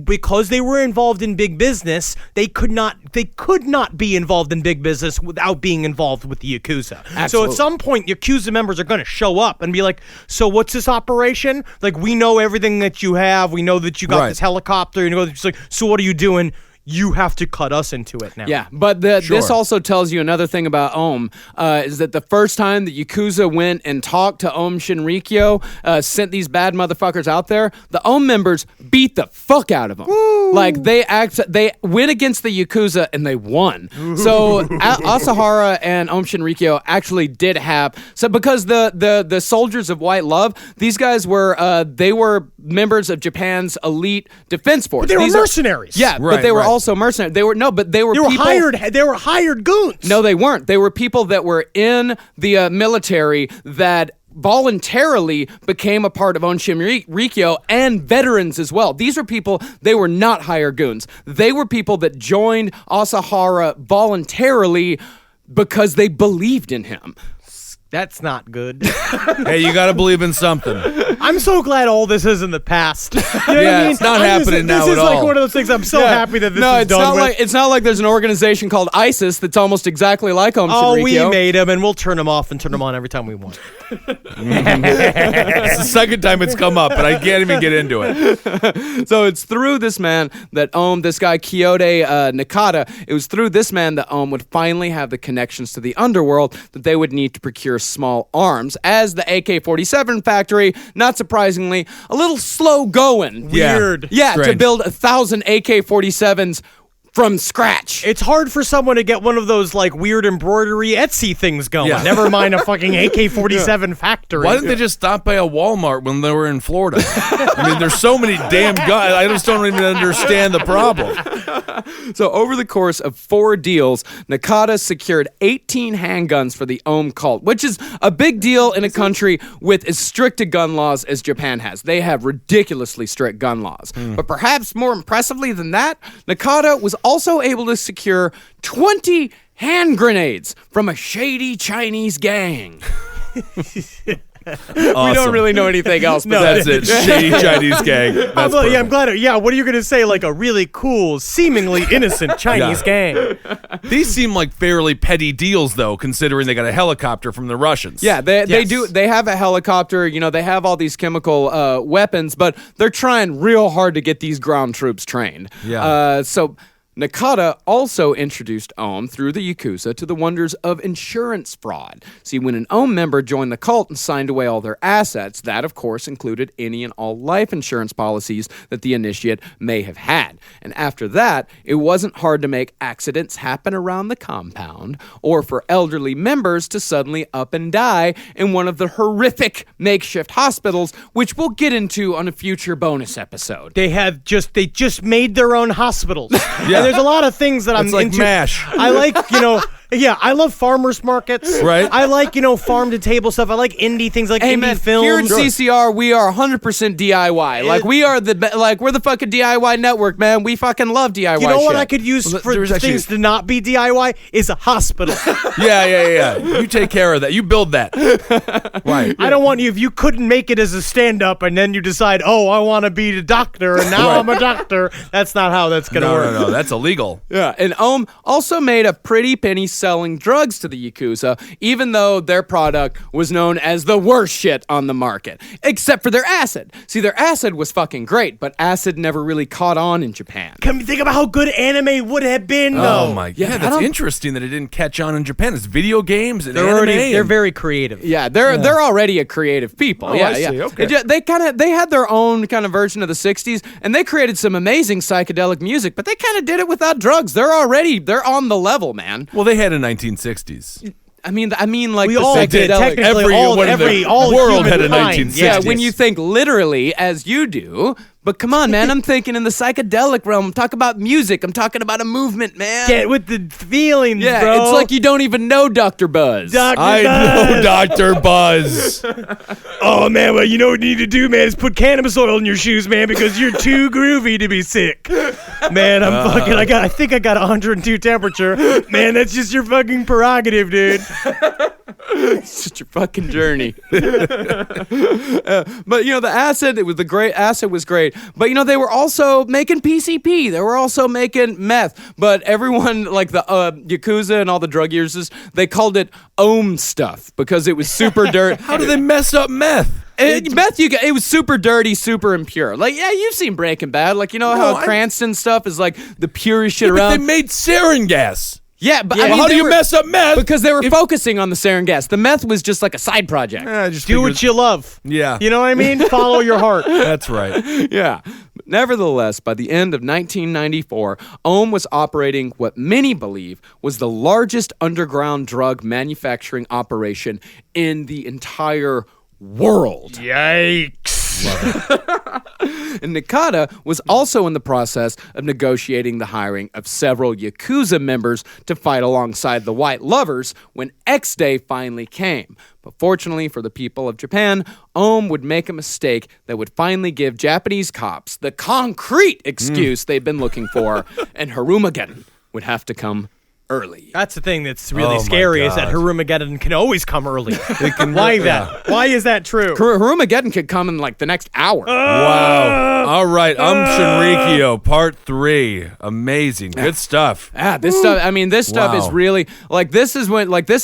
because they were involved in big business, they could not be involved in big business without being involved with the Yakuza. Absolutely. So at some point, Yakuza members are going to show up and be like, so what's this operation? Like, we know everything that you have. We know that you got this helicopter. You know, it's like, so what are you doing? You have to cut us into it now. Yeah, but this also tells you another thing about Ohm, is that the first time the Yakuza went and talked to Ohm Shinrikyo, sent these bad motherfuckers out there, the Ohm members beat the fuck out of them. Woo! Like, they went against the Yakuza and they won. So Asahara and Ohm Shinrikyo actually did have, so because the soldiers of White Love, these guys were, they were members of Japan's elite defense force. But they were mercenaries. Yeah, but they were also mercenaries. They were people, hired. They were hired goons. No, they weren't. They were people that were in the military that voluntarily became a part of Ohm Shinrikyo and veterans as well. These are people, they were not hired goons. They were people that joined Asahara voluntarily because they believed in him. That's not good. Hey, you got to believe in something. I'm so glad all this is in the past. You know what I mean? It's not happening now at all. This is like one of those things. I'm so happy that this is done with. It's not like there's an organization called ISIS that's almost exactly like Ohm Shinrikyo. Oh, we made them, and we'll turn them off and turn them on every time we want. It's the second time it's come up, but I can't even get into it. So it's through this man that this guy Kyoto Nakata, it was through this man that would finally have the connections to the underworld that they would need to procure small arms, as the AK-47 factory, not surprisingly, a little slow going. Weird. Yeah, Strange. to build 1,000 AK-47s from scratch. It's hard for someone to get one of those like weird embroidery Etsy things going. Yeah. Never mind a fucking AK-47 factory. Why didn't they just stop by a Walmart when they were in Florida? I mean, there's so many damn guys. I just don't even understand the problem. So over the course of 4 deals, Nakata secured 18 handguns for the Ohm cult, which is a big deal in a country with as strict a gun laws as Japan has. They have ridiculously strict gun laws. But perhaps more impressively than that, Nakata was also able to secure 20 hand grenades from a shady Chinese gang. Awesome. We don't really know anything else, but That's it. Shady Chinese gang. That's I'm glad. Yeah, what are you going to say? Like a really cool, seemingly innocent Chinese gang. These seem like fairly petty deals, though, considering they got a helicopter from the Russians. Yeah, they do. They have a helicopter. You know, they have all these chemical weapons, but they're trying real hard to get these ground troops trained. Yeah. So Nakata also introduced Ohm through the Yakuza to the wonders of insurance fraud. See, when an Ohm member joined the cult and signed away all their assets, that, of course, included any and all life insurance policies that the initiate may have had. And after that, it wasn't hard to make accidents happen around the compound, or for elderly members to suddenly up and die in one of the horrific makeshift hospitals, which we'll get into on a future bonus episode. They just made their own hospitals. Yeah. And there's a lot of things that I'm It's like into. MASH. I like, yeah, I love farmers markets. Right. I like, farm to table stuff. I like indie things like Hey indie man, films. here at CCR, we are 100% DIY. Like we are we're the fucking DIY network, man. We fucking love DIY. You know what shit. I could use for there's actually- things to not be DIY is a hospital. Yeah. You take care of that. You build that. Right. I don't want you, if you couldn't make it as a stand-up and then you decide, oh, I want to be a doctor and now I'm a doctor. That's not how that's going to work. No. That's illegal. Yeah, and Ohm also made a pretty penny selling drugs to the Yakuza, even though their product was known as the worst shit on the market, except for their acid. See, their acid was fucking great, but acid never really caught on in Japan. Come think about how good anime would have been, though. Oh my god, that's interesting that it didn't catch on in Japan. It's video games and They're very creative. Yeah, they're already a creative people. Oh, yeah, I see. yeah. Okay. They had their own kind of version of the 60s, and they created some amazing psychedelic music, but they kind of did it without drugs. They're on the level, man. Well, they had a 1960s. I mean, like We the all did. psychedelic. Technically, all world had a humankind. 1960s. Yeah, when you think literally as you do, but come on, man, I'm thinking in the psychedelic realm. I'm talking about music. I'm talking about a movement, man. Get with the feelings, yeah, bro. it's like you don't even know Dr. Buzz. I know Dr. Buzz. Oh, man, well, you know what you need to do, man, is put cannabis oil in your shoes, man, because you're too groovy to be sick. Man, I think I got 102 temperature. Man, that's just your fucking prerogative, dude. It's just your fucking journey. But the acid, acid was great. But, you know, they were also making PCP. They were also making meth. But everyone, like the Yakuza and all the drug users, they called it Ohm stuff because it was super dirty. How do they mess up meth? It was super dirty, super impure. Like, yeah, you've seen Breaking Bad. Like, you know how Cranston stuff is like the purest shit around. But they made sarin gas. Yeah, but I mean, how do you mess up meth? Because they were focusing on the sarin gas. The meth was just like a side project. Do what you love. Yeah. You know what I mean? Follow your heart. That's right. Yeah. But nevertheless, by the end of 1994, Ohm was operating what many believe was the largest underground drug manufacturing operation in the entire world. Yikes. And Nakata was also in the process of negotiating the hiring of several Yakuza members to fight alongside the White Lovers when X Day finally came. But fortunately for the people of Japan, Ohm would make a mistake that would finally give Japanese cops the concrete excuse they've been looking for, and Harumageddon would have to come early. That's the thing that's really scary is that Harumageddon can always come early. Why that? Why is that true? Harumageddon could come in like the next hour. Wow. All right. Shinrikyo, part 3. Amazing. Good stuff. This stuff is really like this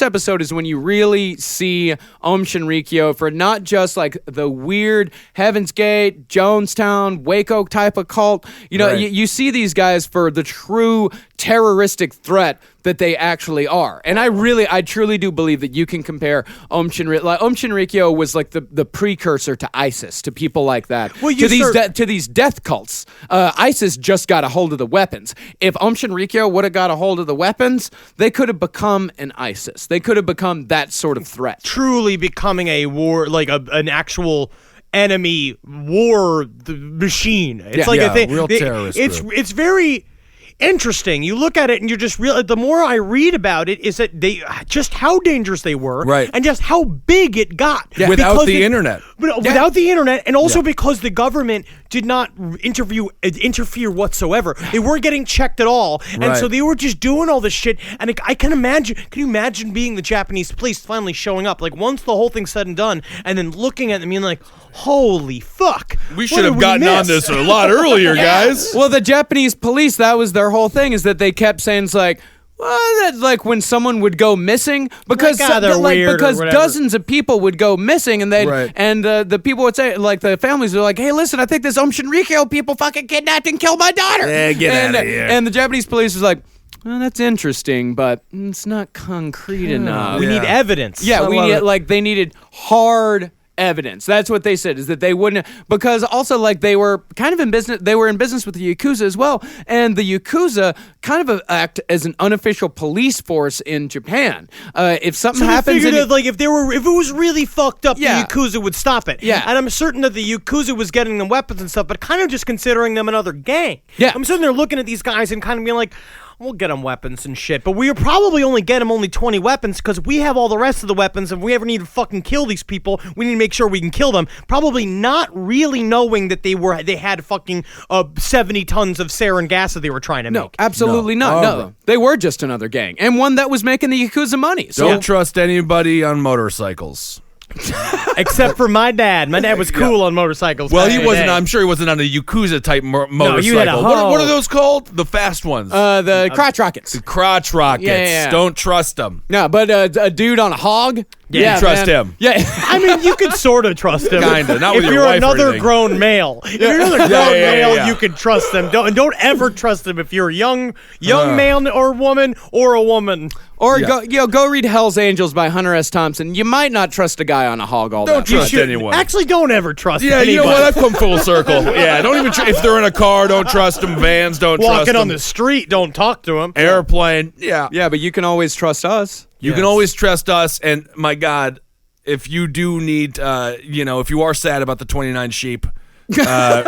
episode is when you really see Shinrikyo for not just like the weird Heaven's Gate, Jonestown, Waco type of cult. You know, you see these guys for the true terroristic threat that they actually are. And I truly do believe that you can compare Shinrikyo. Like, Shinrikyo was like the precursor to ISIS, to people like that. Well, to these death cults. ISIS just got a hold of the weapons. If Shinrikyo would have got a hold of the weapons, they could have become an ISIS. They could have become that sort of threat. Truly becoming a war, like an actual enemy war machine. It's like a thing. Real terrorist group. It's very interesting. You look at it and you're just real. The more I read about it, is that they just how dangerous they were, and just how big it got without the internet. But without the internet, and also because the government did not interfere whatsoever. They weren't getting checked at all, and so they were just doing all this shit. And I can imagine. Can you imagine being the Japanese police finally showing up, like once the whole thing's said and done, and then looking at them being like, "Holy fuck! We should have gotten on this a lot earlier, guys." Well, the Japanese police, that was their whole thing, is that they kept saying it's like, well, that's like when someone would go missing because dozens of people would go missing, and the people would say, like, the families were like, "Hey, listen, I think this Shinrikyo people fucking kidnapped and killed my daughter." Yeah, get out of here. And the Japanese police was like, well, that's interesting, but it's not concrete enough. We need evidence. Yeah, they needed hard evidence. That's what they said, is that they wouldn't, because also like they were kind of in business, they were in business with the Yakuza as well, and the Yakuza kind of act as an unofficial police force in Japan. If something happens, like if it was really fucked up, the Yakuza would stop it. Yeah, and I'm certain that the Yakuza was getting them weapons and stuff, but kind of just considering them another gang. Yeah, I'm certain they're looking at these guys and kind of being like, we'll get them weapons and shit, but we'll probably only get them only 20 weapons because we have all the rest of the weapons. If we ever need to fucking kill these people, we need to make sure we can kill them. Probably not really knowing that they had fucking 70 tons of sarin gas that they were trying to make. No, absolutely not. No, they were just another gang, and one that was making the Yakuza money. So don't trust anybody on motorcycles. Except for my dad. My dad was cool on motorcycles. Well, he wasn't. I'm sure he wasn't on a Yakuza type motorcycle. You had what are those called? The fast ones. The crotch rockets. The crotch rockets. Yeah. Don't trust them. No, but a dude on a hog. Yeah, you trust him. Yeah, I mean, you could sort of trust him. Kinda. Not if with you're your wife another grown male. If you're another grown male, you can trust them. Don't ever trust them if you're a young man or woman or a woman. Or go read Hell's Angels by Hunter S. Thompson. You might not trust a guy on a hog all Don't trust anyone. Actually, don't ever trust anybody. You know what? I've come full circle. Yeah, don't even if they're in a car, don't trust them. Vans, don't trust them. Walking on the street, don't talk to them. Airplane, yeah, but you can always trust us. You can always trust us, and my God, if you do need, if you are sad about the 29 sheep,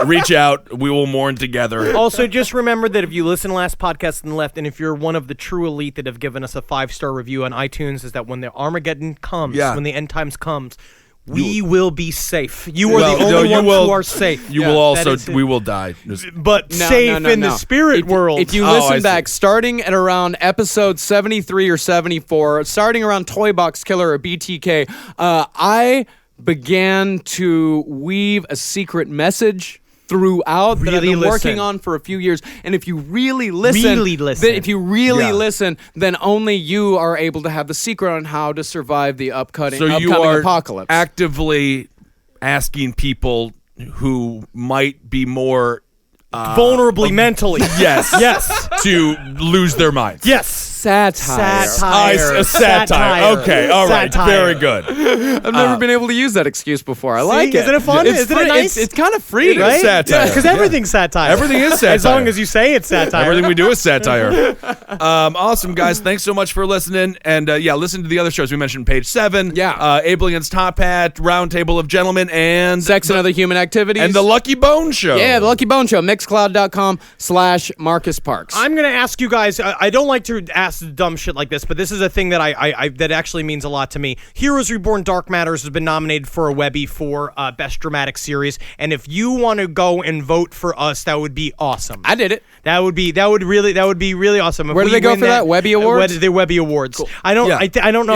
reach out. We will mourn together. Also, just remember that if you listen to last podcast on the left, and if you're one of the true elite that have given us a 5-star review on iTunes, is that when the Armageddon comes, when the end times comes, we will be safe. You are the only ones who are safe. You will also. We will die, but safe in the spirit world. If you listen back, starting at around episode 73 or 74, starting around Toy Box Killer or BTK, I began to weave a secret message throughout that I've Really been working listen. on for a few years. And if you really listen, listen, then only you are able to have the secret on how to survive the upcoming apocalypse. Actively asking people who might be more vulnerably mentally. yes, to lose their minds. Yes. Satire. Satire. Okay, all right, very good. I've never been able to use that excuse before. I like it. Isn't it fun? Isn't it nice? It's kind of free, It is satire. Because everything's satire. Everything is satire. As long as you say it's satire. Everything we do is satire. Awesome, guys. Thanks so much for listening. And listen to the other shows. We mentioned Page 7. Yeah. Abel Against Top Hat, Roundtable of Gentlemen, and Sex and Other Human Activities. And the Lucky Bone Show. Yeah, the Lucky Bone Show. Mixcloud.com/Marcus Parks. I'm going to ask you guys, I don't like to ask dumb shit like this, but this is a thing that I that actually means a lot to me. Heroes Reborn Dark Matters has been nominated for a Webby for Best Dramatic Series, and if you want to go and vote for us, that would be awesome. I did it. That would be really awesome. If Where do we they go win for that? Webby Awards? The Webby Awards. Cool. I don't know. Even I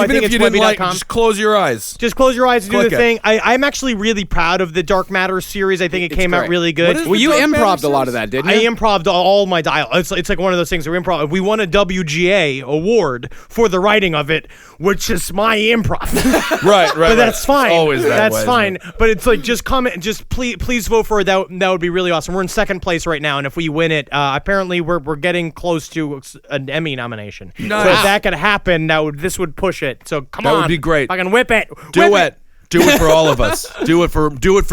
think if it's you didn't Webby.com. just close your eyes. Just close your eyes and do Click the it. thing. I'm actually really proud of the Dark Matters series. I think it came out great. really good. What is Well, you Dark Matter improv'd a lot series? of that, didn't I you? improv'd all my dialogue. It's like one of those things where improv. We won a WGA award for the writing of it, which is my improv. Right. But that's fine. It's always that That's way, isn't fine. it? But it's like just comment, just please vote for it. That would be really awesome. We're in second place right now, and if we win it, apparently we're getting close to an Emmy nomination. Nice. So if that could happen, this would push it. So come on, That would be great. Fucking whip it. Do Whip it. Do it for all of us. Do it for me. Do it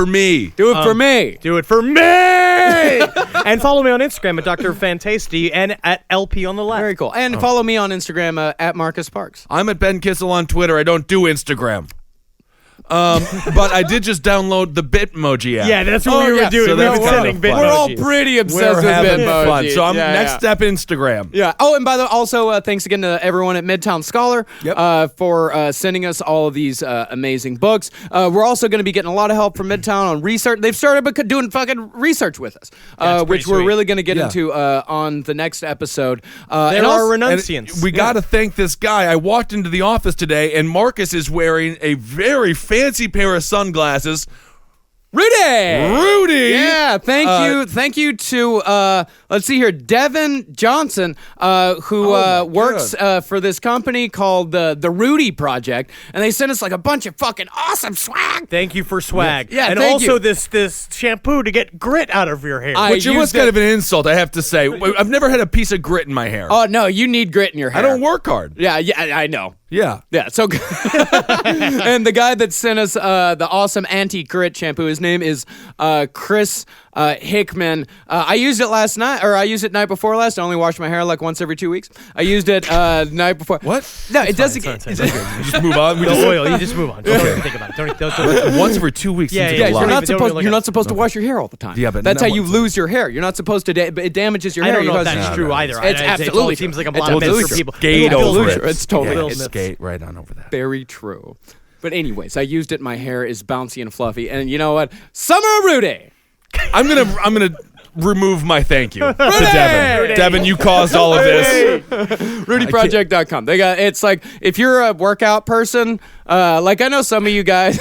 for me. Do it for me! And follow me on Instagram at Dr. Fantasty and at LP on the left. Very cool. And follow me on Instagram at Marcus Parks. I'm at Ben Kissel on Twitter. I don't do Instagram. But I did just download the Bitmoji app. Yeah, that's what we were doing. So we that's were kinda sending fun. Bitmojis. We're all pretty obsessed We're with having Bitmoji. fun. So I'm Yeah, next yeah. step Instagram. Yeah. Oh, and by the way, also thanks again to everyone at Midtown Scholar for sending us all of these amazing books. We're also going to be getting a lot of help from Midtown on research. They've started doing fucking research with us, which we're sweet. really going to get into on the next episode. There are renunciants. We got to thank this guy. I walked into the office today, and Marcus is wearing a very fancy pair of sunglasses. Rudy! Yeah, thank you to let's see here, Devin Johnson, who works for this company called the Rudy Project, and they sent us like a bunch of fucking awesome swag. Thank you for swag. Yeah, and thank also you. this shampoo to get grit out of your hair. Which it was kind of an insult, I have to say. I've never had a piece of grit in my hair. Oh no, you need grit in your hair. I don't work hard. Yeah, I know. Yeah. Yeah, so and the guy that sent us the awesome anti-grit shampoo, his name is Chris Hickman. I used it last night, or I used it night before last. I only wash my hair like once every 2 weeks. I used it night before. What? No, it doesn't. It's fine. Just move on. We The just, oil, you just move on. Don't even think about it. Don't once every 2 weeks. Yeah, seems yeah, like a You're lot. not Don't supposed. look You're at not supposed to wash your hair all the time. Yeah, but that's now how you what's lose your hair. You're not supposed to. It damages your I hair. don't know if because- that's true either. It's absolutely It seems like a true. lot of It's myths for people. Skate Bill over Myths. it. It's totally- Bill it's Myths. Skate right on over that. Very true. But anyways, I used it. My hair is bouncy and fluffy, and you know what? Summer of Rudy. I'm gonna remove my thank you to Devin. Rudy. Devin, you caused all of this. RudyProject.com. They got. It's like if you're a workout person, like I know some of you guys.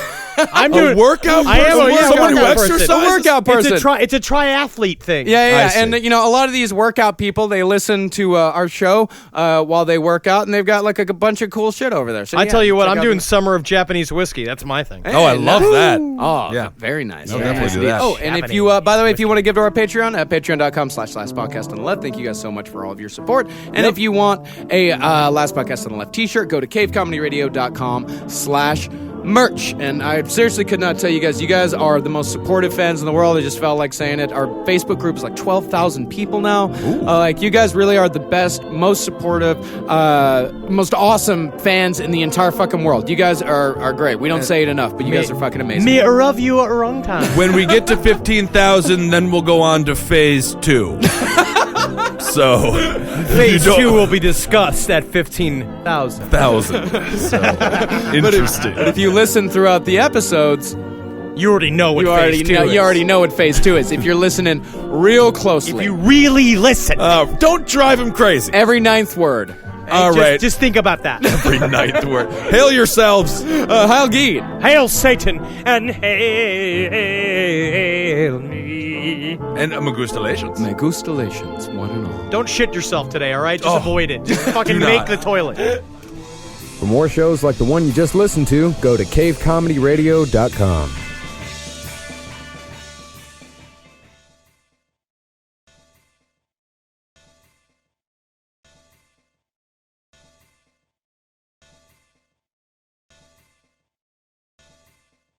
I'm A doing workout I am person? a Someone who workout person. exercises? A workout person. It's a triathlete thing. Yeah, I see. and you know, a lot of these workout people, they listen to our show while they work out, and they've got like a bunch of cool shit over there. So I yeah, tell you what, check I'm out doing the- Summer of Japanese whiskey. That's my thing. Oh, I love that. Oh, Yeah. very nice. I'll Very definitely nice. do that. Oh, and if you, by the way, if you want to give to our Patreon at patreon.com/lastpodcast on the left, thank you guys so much for all of your support. And if you want a Last Podcast on the Left t-shirt, go to cavecomedyradio.com/merch. And I seriously could not tell you guys are the most supportive fans in the world. I just felt like saying it. Our Facebook group is like 12,000 people now. Like you guys really are the best, most supportive, most awesome fans in the entire fucking world. You guys are great. We don't say it enough, but you guys are fucking amazing. Me love you at wrong time. When we get to 15,000, then we'll go on to phase 2. So Phase you don't- 2 will be discussed at 15,000. 1,000. So interesting. But if you listen throughout the episodes, You already know what you phase already 2 know is. you already know what phase 2 is. If you're listening real closely, If you really listen. Don't drive him crazy. every ninth word. All right. Just think about that. Every ninth word. Hail yourselves. Heil Geet. Hail Satan and hail me. And magustalations. Magustalations, one and all. Don't shit yourself today, all right? Just avoid it. Just fucking make the toilet. For more shows like the one you just listened to, go to cavecomedyradio.com.